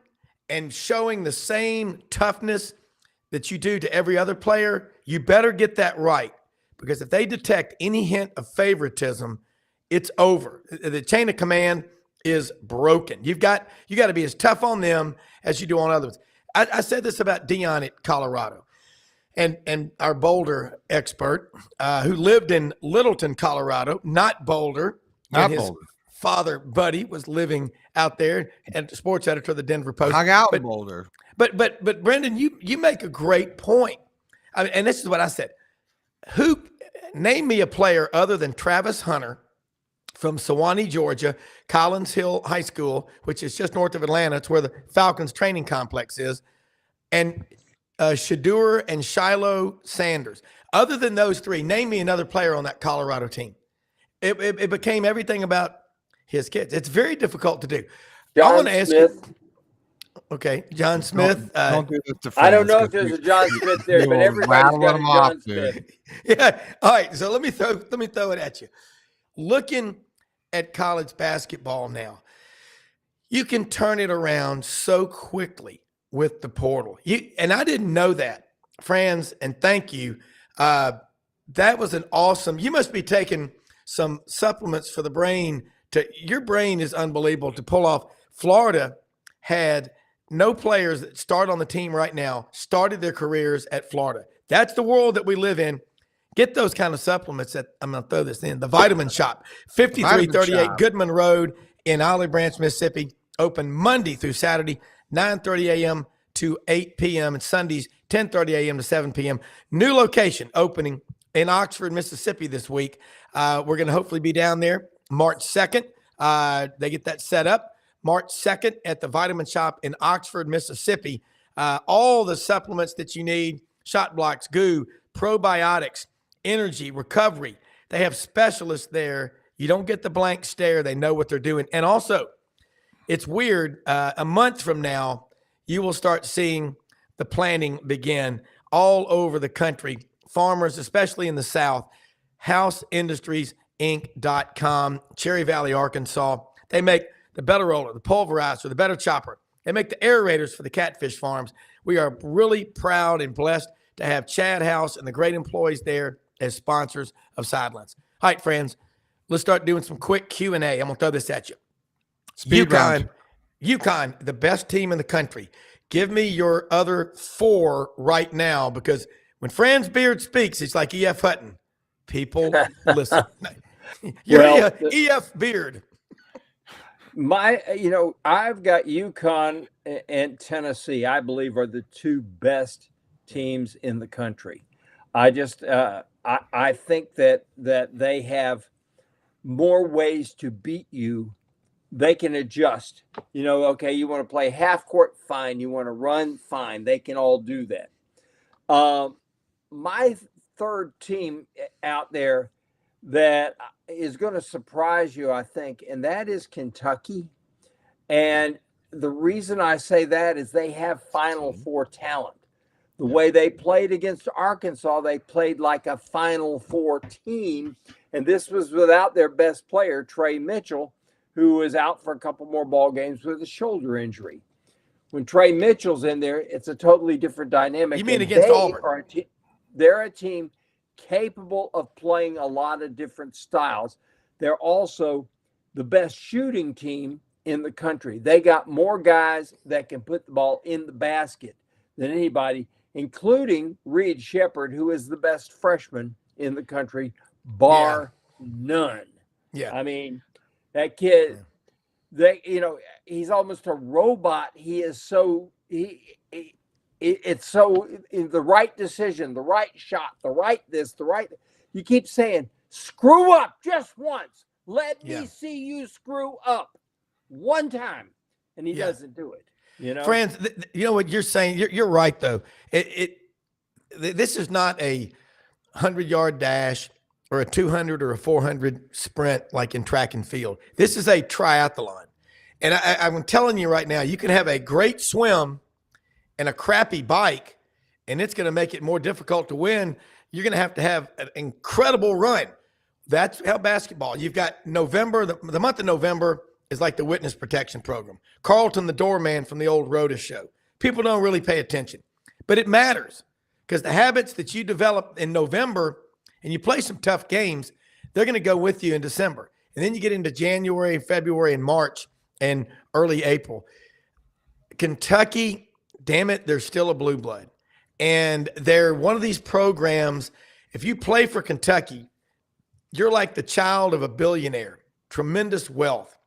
and showing the same toughness that you do to every other player, you better get that right. Because if they detect any hint of favoritism, it's over. The chain of command is broken. You got to be as tough on them as you do on others. I said this about Dion at Colorado. And our Boulder expert, who lived in Littleton, Colorado, not Boulder. His father, Buddy, was living out there and the sports editor of the Denver Post. Hung out in Boulder. But Brendan, you make a great point. And this is what I said. Name me a player other than Travis Hunter from Sewanee, Georgia, Collins Hill High School, which is just north of Atlanta. It's where the Falcons training complex is. And Shadur and Shiloh Sanders. Other than those 3, name me another player on that Colorado team. It became everything about his kids. It's very difficult to do. I want to ask you. Okay, John Smith. Don't do this to I don't know if there's a John Smith there, but everybody's got a John Smith. Yeah. All right. So let me throw it at you. Looking at college basketball now, you can turn it around so quickly with the portal. And I didn't know that, Franz, and thank you. That was an awesome. You must be taking some supplements for the brain. Your brain is unbelievable to pull off. Florida had no players that start on the team right now started their careers at Florida. That's the world that we live in. Get those kind of supplements I'm going to throw this in. The Vitamin Shop, 5338 Goodman Road in Olive Branch, Mississippi. Open Monday through Saturday, 9:30 a.m. to 8 p.m. and Sundays 10:30 a.m. to 7 p.m. New location opening in Oxford, Mississippi this week. We're going to hopefully be down there March 2nd. They get that set up. March 2nd at the Vitamin Shop in Oxford, Mississippi. All the supplements that you need, shot blocks, goo, probiotics, energy, recovery. They have specialists there. You don't get the blank stare. They know what they're doing. And also, it's weird. A month from now, you will start seeing the planting begin all over the country. Farmers, especially in the South, houseindustriesinc.com, Cherry Valley, Arkansas. They make the better roller, the pulverizer, the better chopper. They make the aerators for the catfish farms. We are really proud and blessed to have Chad House and the great employees there as sponsors of Sidelines. All right, friends, let's start doing some quick Q&A. I'm going to throw this at you. Speed round. UConn, the best team in the country. Give me your other four right now, because when Franz Beard speaks, it's like E.F. Hutton. People listen. You're E.F. Beard. I've got UConn and Tennessee, I believe, are the two best teams in the country. I just I think that they have more ways to beat you. They can adjust. Okay, you want to play half court, fine. You want to run, fine. They can all do that. My third team out there that is going to surprise you, I think, and that is Kentucky. And the reason I say that is they have Final Four talent. The way they played against Arkansas, they played like a Final Four team. And this was without their best player, Trey Mitchell, who was out for a couple more ball games with a shoulder injury. When Trey Mitchell's in there, it's a totally different dynamic. You mean against Auburn? They're a team capable of playing a lot of different styles. They're also the best shooting team in the country. They got more guys that can put the ball in the basket than anybody, including Reed Shepherd, who is the best freshman in the country, bar none. Yeah. I mean, that kid, he's almost a robot. He is so, it's so the right decision, the right shot, the right this, the right. You keep saying, screw up just once. Let me see you screw up one time. And he doesn't do it. Friends, you know what you're saying? You're right, though. This is not a 100-yard dash or a 200 or a 400 sprint like in track and field. This is a triathlon. And I'm telling you right now, you can have a great swim and a crappy bike, and it's going to make it more difficult to win. You're going to have an incredible run. That's how basketball. You've got November, the month of November is like the witness protection program. Carlton the doorman from the old Rhoda show. People don't really pay attention, but it matters because the habits that you develop in November and you play some tough games, they're going to go with you in December. And then you get into January, February, and March and early April. Kentucky, damn it, they're still a blue blood. And they're one of these programs, if you play for Kentucky, you're like the child of a billionaire, tremendous wealth.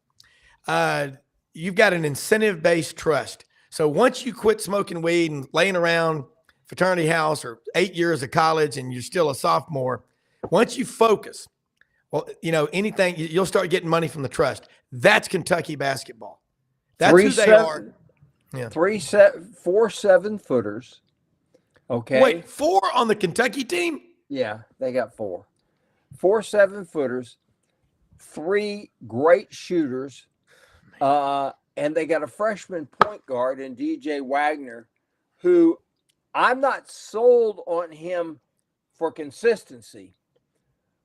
You've got an incentive-based trust. So once you quit smoking weed and laying around fraternity house or 8 years of college and you're still a sophomore, once you focus, anything, you'll start getting money from the trust. That's Kentucky basketball. That's who they are. Yeah. 4 7-footers. Okay. Wait, 4 on the Kentucky team? Yeah, they got 4 7-footers, 3 great shooters, and they got a freshman point guard in DJ Wagner, who I'm not sold on him for consistency,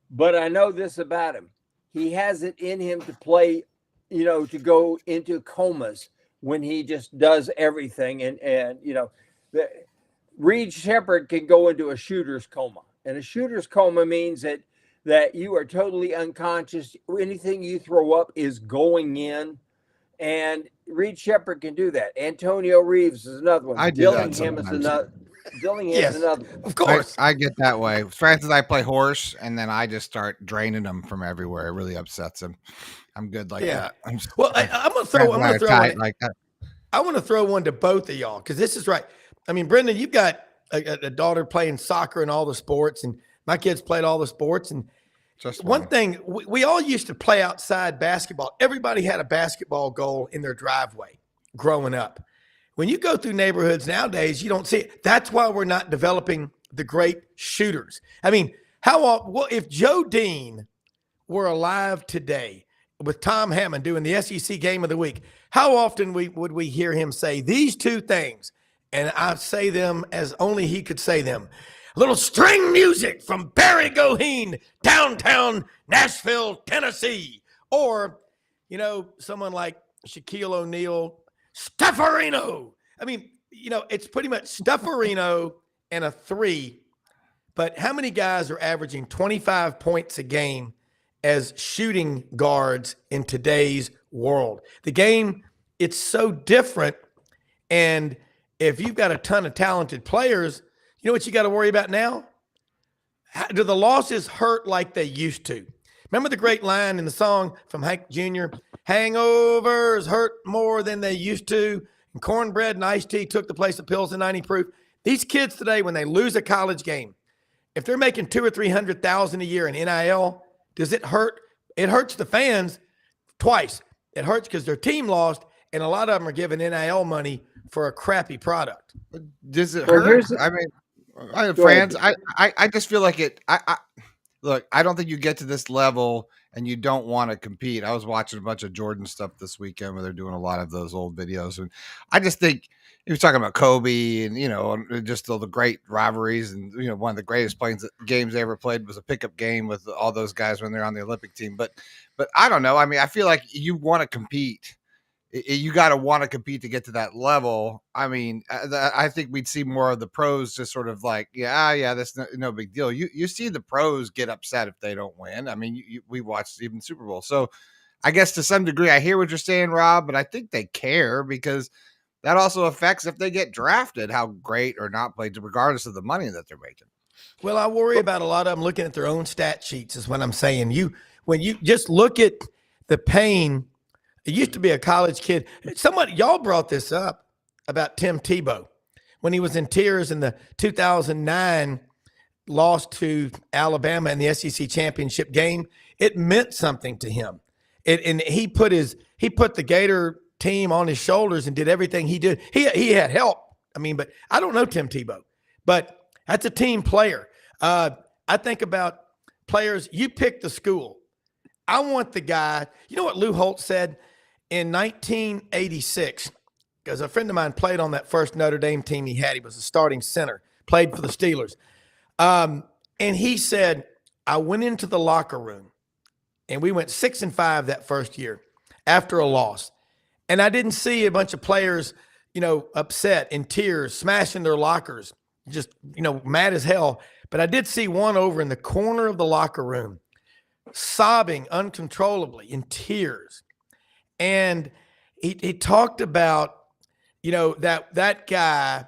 but I know this about him. He has it in him to play, to go into comas when he just does everything. And Reed Shepherd can go into a shooter's coma. And a shooter's coma means that you are totally unconscious. Anything you throw up is going in. And Reed Shepherd can do that. Antonio Reeves is another one. Dillingham is another. Dillingham's another one. Of course. I get that way. Francis, I play horse, and then I just start draining them from everywhere. It really upsets him. I'm good like that. I'm going to throw like that. I want to throw one to both of y'all because this is right. I mean, Brendan, you've got a daughter playing soccer and all the sports, and my kids played all the sports. And Just one thing, we all used to play outside basketball. Everybody had a basketball goal in their driveway growing up. When you go through neighborhoods nowadays, you don't see it. That's why we're not developing the great shooters. I mean, if Joe Dean were alive today with Tom Hammond doing the SEC Game of the Week, how often would we hear him say these two things? And I say them as only he could say them. A little string music from Barry Goheen, downtown Nashville, Tennessee. Or, someone like Shaquille O'Neal, Stufferino. I mean, it's pretty much Stufferino and a 3. But how many guys are averaging 25 points a game as shooting guards in today's world? The game, it's so different. And if you've got a ton of talented players, you know what you got to worry about now? Do the losses hurt like they used to? Remember the great line in the song from Hank Jr., hangovers hurt more than they used to, and cornbread and iced tea took the place of pills and 90 proof. These kids today, when they lose a college game, if they're making $200,000 or $300,000 a year in NIL, does it hurt? It hurts the fans twice. It hurts because their team lost, and a lot of them are giving NIL money for a crappy product. Does it hurt? I mean, fans, I just feel like it. Look, I don't think you get to this level and you don't want to compete. I was watching a bunch of Jordan stuff this weekend where they're doing a lot of those old videos. And I just think he was talking about Kobe and, just all the great rivalries. And, one of the greatest games they ever played was a pickup game with all those guys when they're on the Olympic team. But I don't know. I mean, I feel like you want to compete. You got to want to compete to get to that level. I mean, I think we'd see more of the pros just sort of like, that's no big deal. You see the pros get upset if they don't win. I mean, we watched even Super Bowl. So I guess to some degree, I hear what you're saying, Rob, but I think they care because that also affects if they get drafted, how great or not played, regardless of the money that they're making. Well, I worry about a lot of them looking at their own stat sheets is what I'm saying. When you just look at the pain. It used to be a college kid. Y'all brought this up about Tim Tebow when he was in tears in the 2009 loss to Alabama in the SEC championship game. It meant something to him. And he put the Gator team on his shoulders and did everything he did. He had help. I mean, but I don't know Tim Tebow, but that's a team player. I think about players. You pick the school. I want the guy. You know what Lou Holtz said? In 1986, because a friend of mine played on that first Notre Dame team he had. He was a starting center, played for the Steelers. And he said, I went into the locker room, and we went 6-5 that first year after a loss. And I didn't see a bunch of players, upset, in tears, smashing their lockers, just, mad as hell. But I did see one over in the corner of the locker room, sobbing uncontrollably in tears. And he talked about, that guy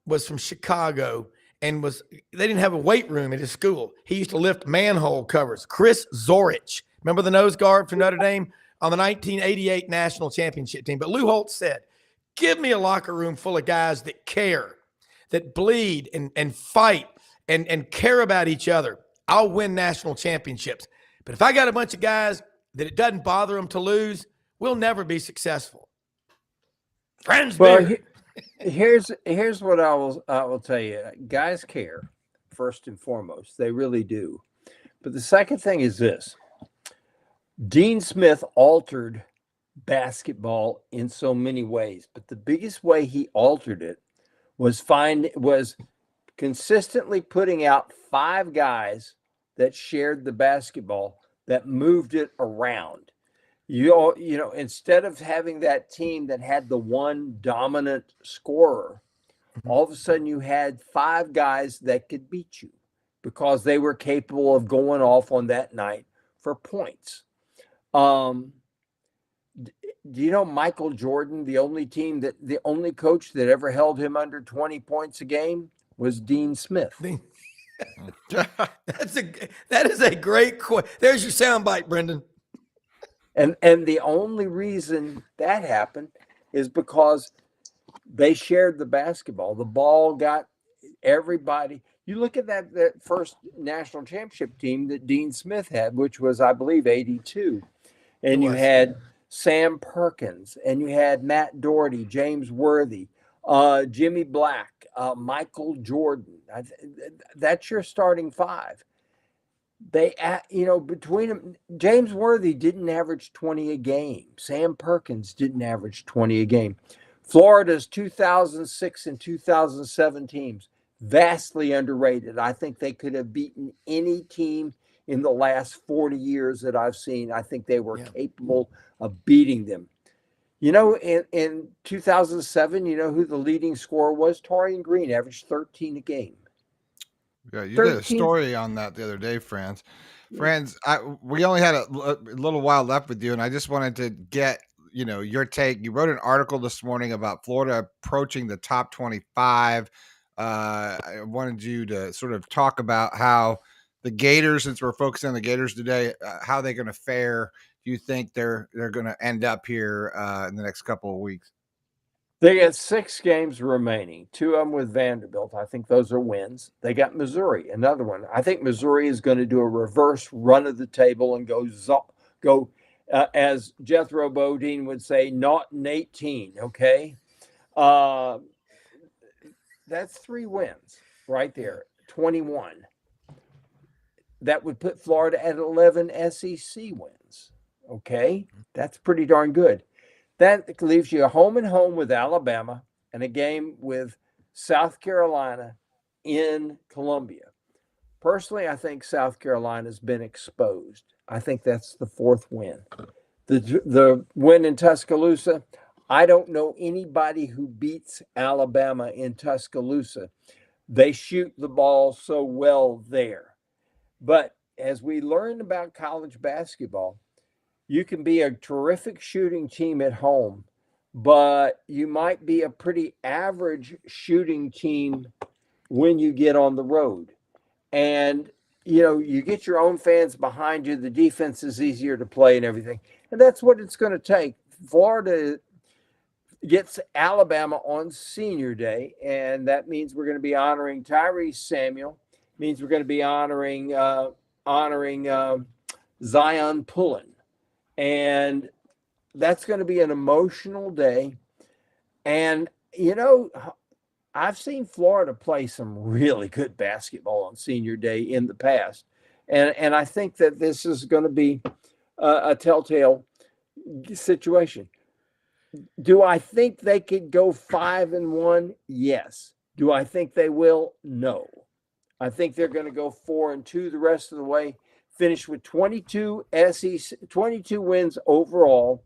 was from Chicago and they didn't have a weight room at his school. He used to lift manhole covers. Chris Zorich, remember the nose guard from Notre Dame on the 1988 national championship team? But Lou Holtz said, give me a locker room full of guys that care, that bleed and fight and care about each other. I'll win national championships. But if I got a bunch of guys that it doesn't bother them to lose, we'll never be successful. Friends, well, here's what I will tell you. Guys care, first and foremost. They really do. But the second thing is this. Dean Smith altered basketball in so many ways, but the biggest way he altered it was consistently putting out 5 guys that shared the basketball, that moved it around. Instead of having that team that had the one dominant scorer, all of a sudden you had 5 guys that could beat you because they were capable of going off on that night for points. Do you know Michael Jordan, the only coach that ever held him under 20 points a game was Dean Smith. That is a great question. There's your soundbite, Brendan. And the only reason that happened is because they shared the basketball. The ball got everybody. You look at that first national championship team that Dean Smith had, which was, I believe, 82. And you had Sam Perkins, and you had Matt Doherty, James Worthy, Jimmy Black, Michael Jordan. That's your starting five. They, between them, James Worthy didn't average 20 a game. Sam Perkins didn't average 20 a game. Florida's 2006 and 2007 teams, vastly underrated. I think they could have beaten any team in the last 40 years that I've seen. I think they were capable of beating them. In 2007, you know who the leading scorer was? Torian Green averaged 13 a game. Yeah, you did a story on that the other day, Franz. Franz, we only had a little while left with you, and I just wanted to get your take. You wrote an article this morning about Florida approaching the top 25. I wanted you to sort of talk about how the Gators, since we're focusing on the Gators today, how they're going to fare. Do you think they're going to end up here in the next couple of weeks? They got 6 games remaining, 2 of them with Vanderbilt. I think those are wins. They got Missouri, another one. I think Missouri is going to do a reverse run of the table and go as Jethro Bodine would say, not an 18, okay? That's 3 wins right there, 21. That would put Florida at 11 SEC wins, okay? That's pretty darn good. That leaves you a home and home with Alabama and a game with South Carolina in Columbia. Personally, I think South Carolina's been exposed. I think that's the 4th win. The win in Tuscaloosa, I don't know anybody who beats Alabama in Tuscaloosa. They shoot the ball so well there. But as we learned about college basketball, you can be a terrific shooting team at home, but you might be a pretty average shooting team when you get on the road. And, you get your own fans behind you. The defense is easier to play and everything. And that's what it's going to take. Florida gets Alabama on Senior Day, and that means we're going to be honoring Tyrese Samuel. Means we're going to be honoring Zion Pullen. And that's going to be an emotional day. And, I've seen Florida play some really good basketball on Senior Day in the past. And I think that this is going to be a telltale situation. Do I think they could go 5-1? Yes. Do I think they will? No. I think they're going to go 4-2 the rest of the way. Finish with 22 wins overall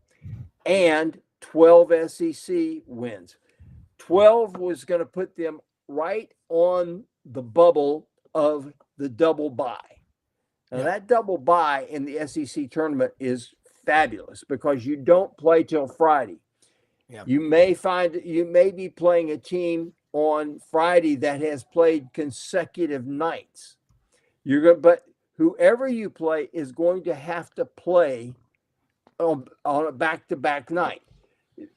and 12 SEC wins. 12 was going to put them right on the bubble of the double bye. Now, that double bye in the SEC tournament is fabulous because you don't play till Friday. Yeah. You may be playing a team on Friday that has played consecutive nights. But whoever you play is going to have to play on a back-to-back night.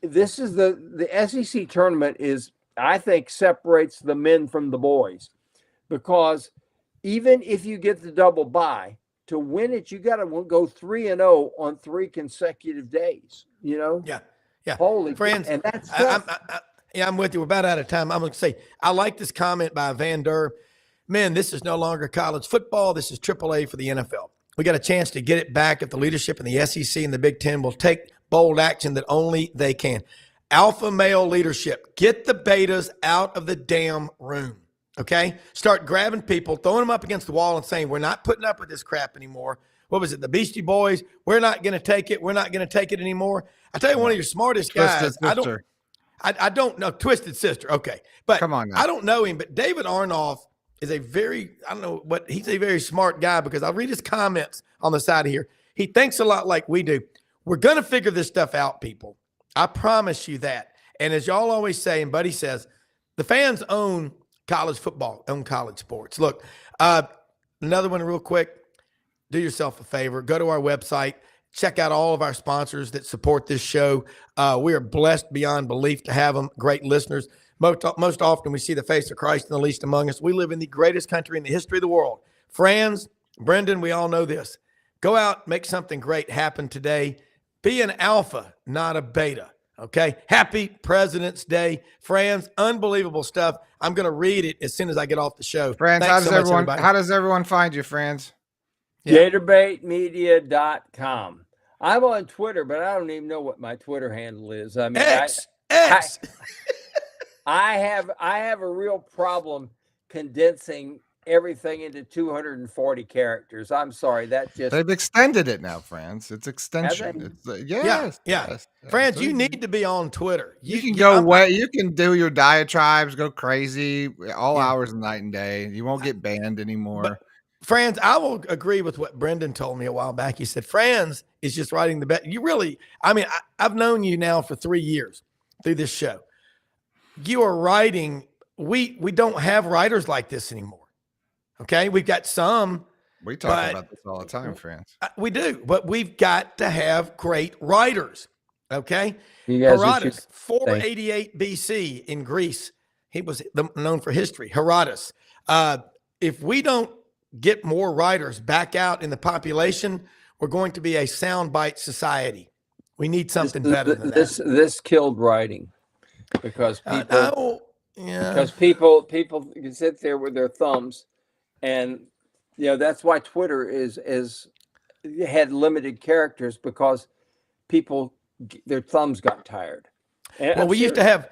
This is the SEC tournament is, I think, separates the men from the boys, because even if you get the double bye, to win it, you got to go 3-0 on 3 consecutive days. Yeah. Holy friends, and that's I'm with you. We're about out of time. I'm going to say I like this comment by Van Der. Man, this is no longer college football. This is AAA for the NFL. We got a chance to get it back if the leadership in the SEC and the Big Ten will take bold action that only they can. Alpha male leadership. Get the betas out of the damn room, okay? Start grabbing people, throwing them up against the wall and saying, we're not putting up with this crap anymore. What was it, the Beastie Boys? We're not going to take it. We're not going to take it anymore. I tell you, one of your smartest guys, I don't know, Twisted Sister, okay. But come on now. I don't know him, but David Arnoff is he's a very smart guy, because I'll read his comments on the side of here. He thinks a lot like we do. We're going to figure this stuff out, people. I promise you that. And as y'all always say, and Buddy says, the fans own college football, own college sports. Look, another one real quick. Do yourself a favor. Go to our website. Check out all of our sponsors that support this show. We are blessed beyond belief to have them. Great listeners. Most often we see the face of Christ in the least among us. We live in the greatest country in the history of the world. Friends, Brendan, we all know this. Go out, make something great happen today. Be an alpha, not a beta. Okay. Happy President's Day. Friends, unbelievable stuff. I'm going to read it as soon as I get off the show. Friends, Thanks so much, everybody. how does everyone find you, friends? Yeah. GatorbaitMedia.com. I'm on Twitter, but I don't even know what my Twitter handle is. I mean, X. I have a real problem condensing everything into 240 characters. I'm sorry, They've extended it now, friends. It's extension. It's yes. Friends, you need to be on Twitter. You can go away. You can do your diatribes, go crazy all hours of night and day. You won't get banned anymore. But, Franz, I will agree with what Brendan told me a while back. He said, Franz is just writing the best. You really, I've known you now for 3 years through this show. You are writing. We don't have writers like this anymore. Okay. We've got some. We talk about this all the time, Franz. We do, but we've got to have great writers. Okay. Herodotus, 488 BC in Greece. He was known for history. Herodotus. If we don't get more writers back out in the population, we're going to be a soundbite society. We need something better than that. This killed writing because people can sit there with their thumbs, and that's why Twitter had limited characters, because people, their thumbs got tired. And we used to have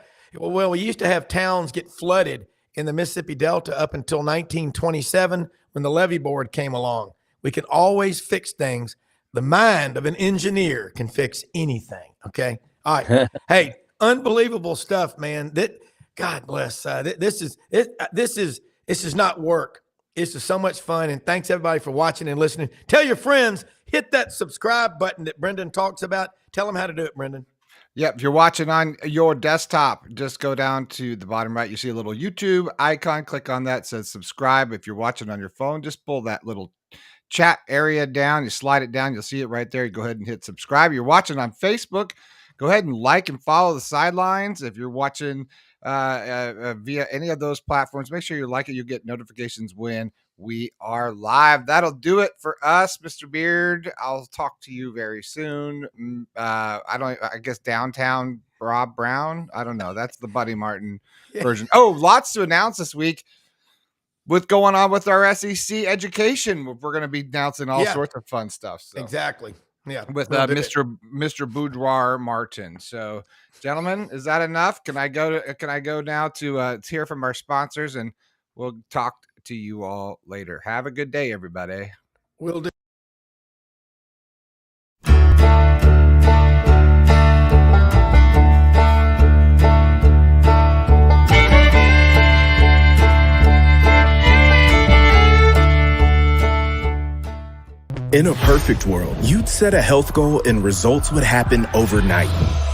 towns get flooded in the Mississippi Delta up until 1927 when the levee board came along. We can always fix things. The mind of an engineer can fix anything. Okay. All right. Hey, unbelievable stuff, man. God bless. This is not work. It's just so much fun. And thanks everybody for watching and listening. Tell your friends, hit that subscribe button that Brendan talks about. Tell them how to do it, Brendan. Yep. If you're watching on your desktop, just go down to the bottom right. You see a little YouTube icon. Click on that. It says subscribe. If you're watching on your phone, just pull that little chat area down. You slide it down. You'll see it right there. You go ahead and hit subscribe. You're watching on Facebook. Go ahead and like and follow the sidelines. If you're watching via any of those platforms, make sure you like it. You'll get notifications when we are live. That'll do it for us, Mr. Beard. I'll talk to you very soon. I guess downtown Rob Brown. I don't know. That's the Buddy Martin version. Oh, lots to announce this week with going on with our SEC education. We're going to be announcing all sorts of fun stuff. So. Exactly. Yeah. With Mr. Boudoir Martin. So, gentlemen, is that enough? Can I go now to hear from our sponsors, and we'll talk to you all later. Have a good day, everybody. Will do. In a perfect world, you'd set a health goal and results would happen overnight.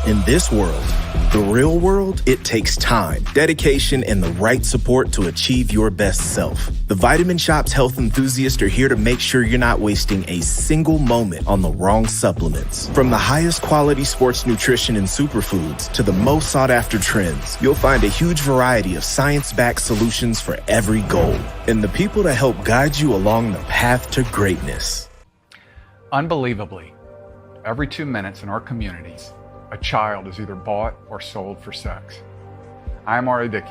In this world, the real world, it takes time, dedication, and the right support to achieve your best self. The Vitamin Shop's health enthusiasts are here to make sure you're not wasting a single moment on the wrong supplements. From the highest quality sports nutrition and superfoods to the most sought after trends, you'll find a huge variety of science-backed solutions for every goal. And the people to help guide you along the path to greatness. Unbelievably, every 2 minutes in our communities, a child is either bought or sold for sex. I am R.A. Dickey,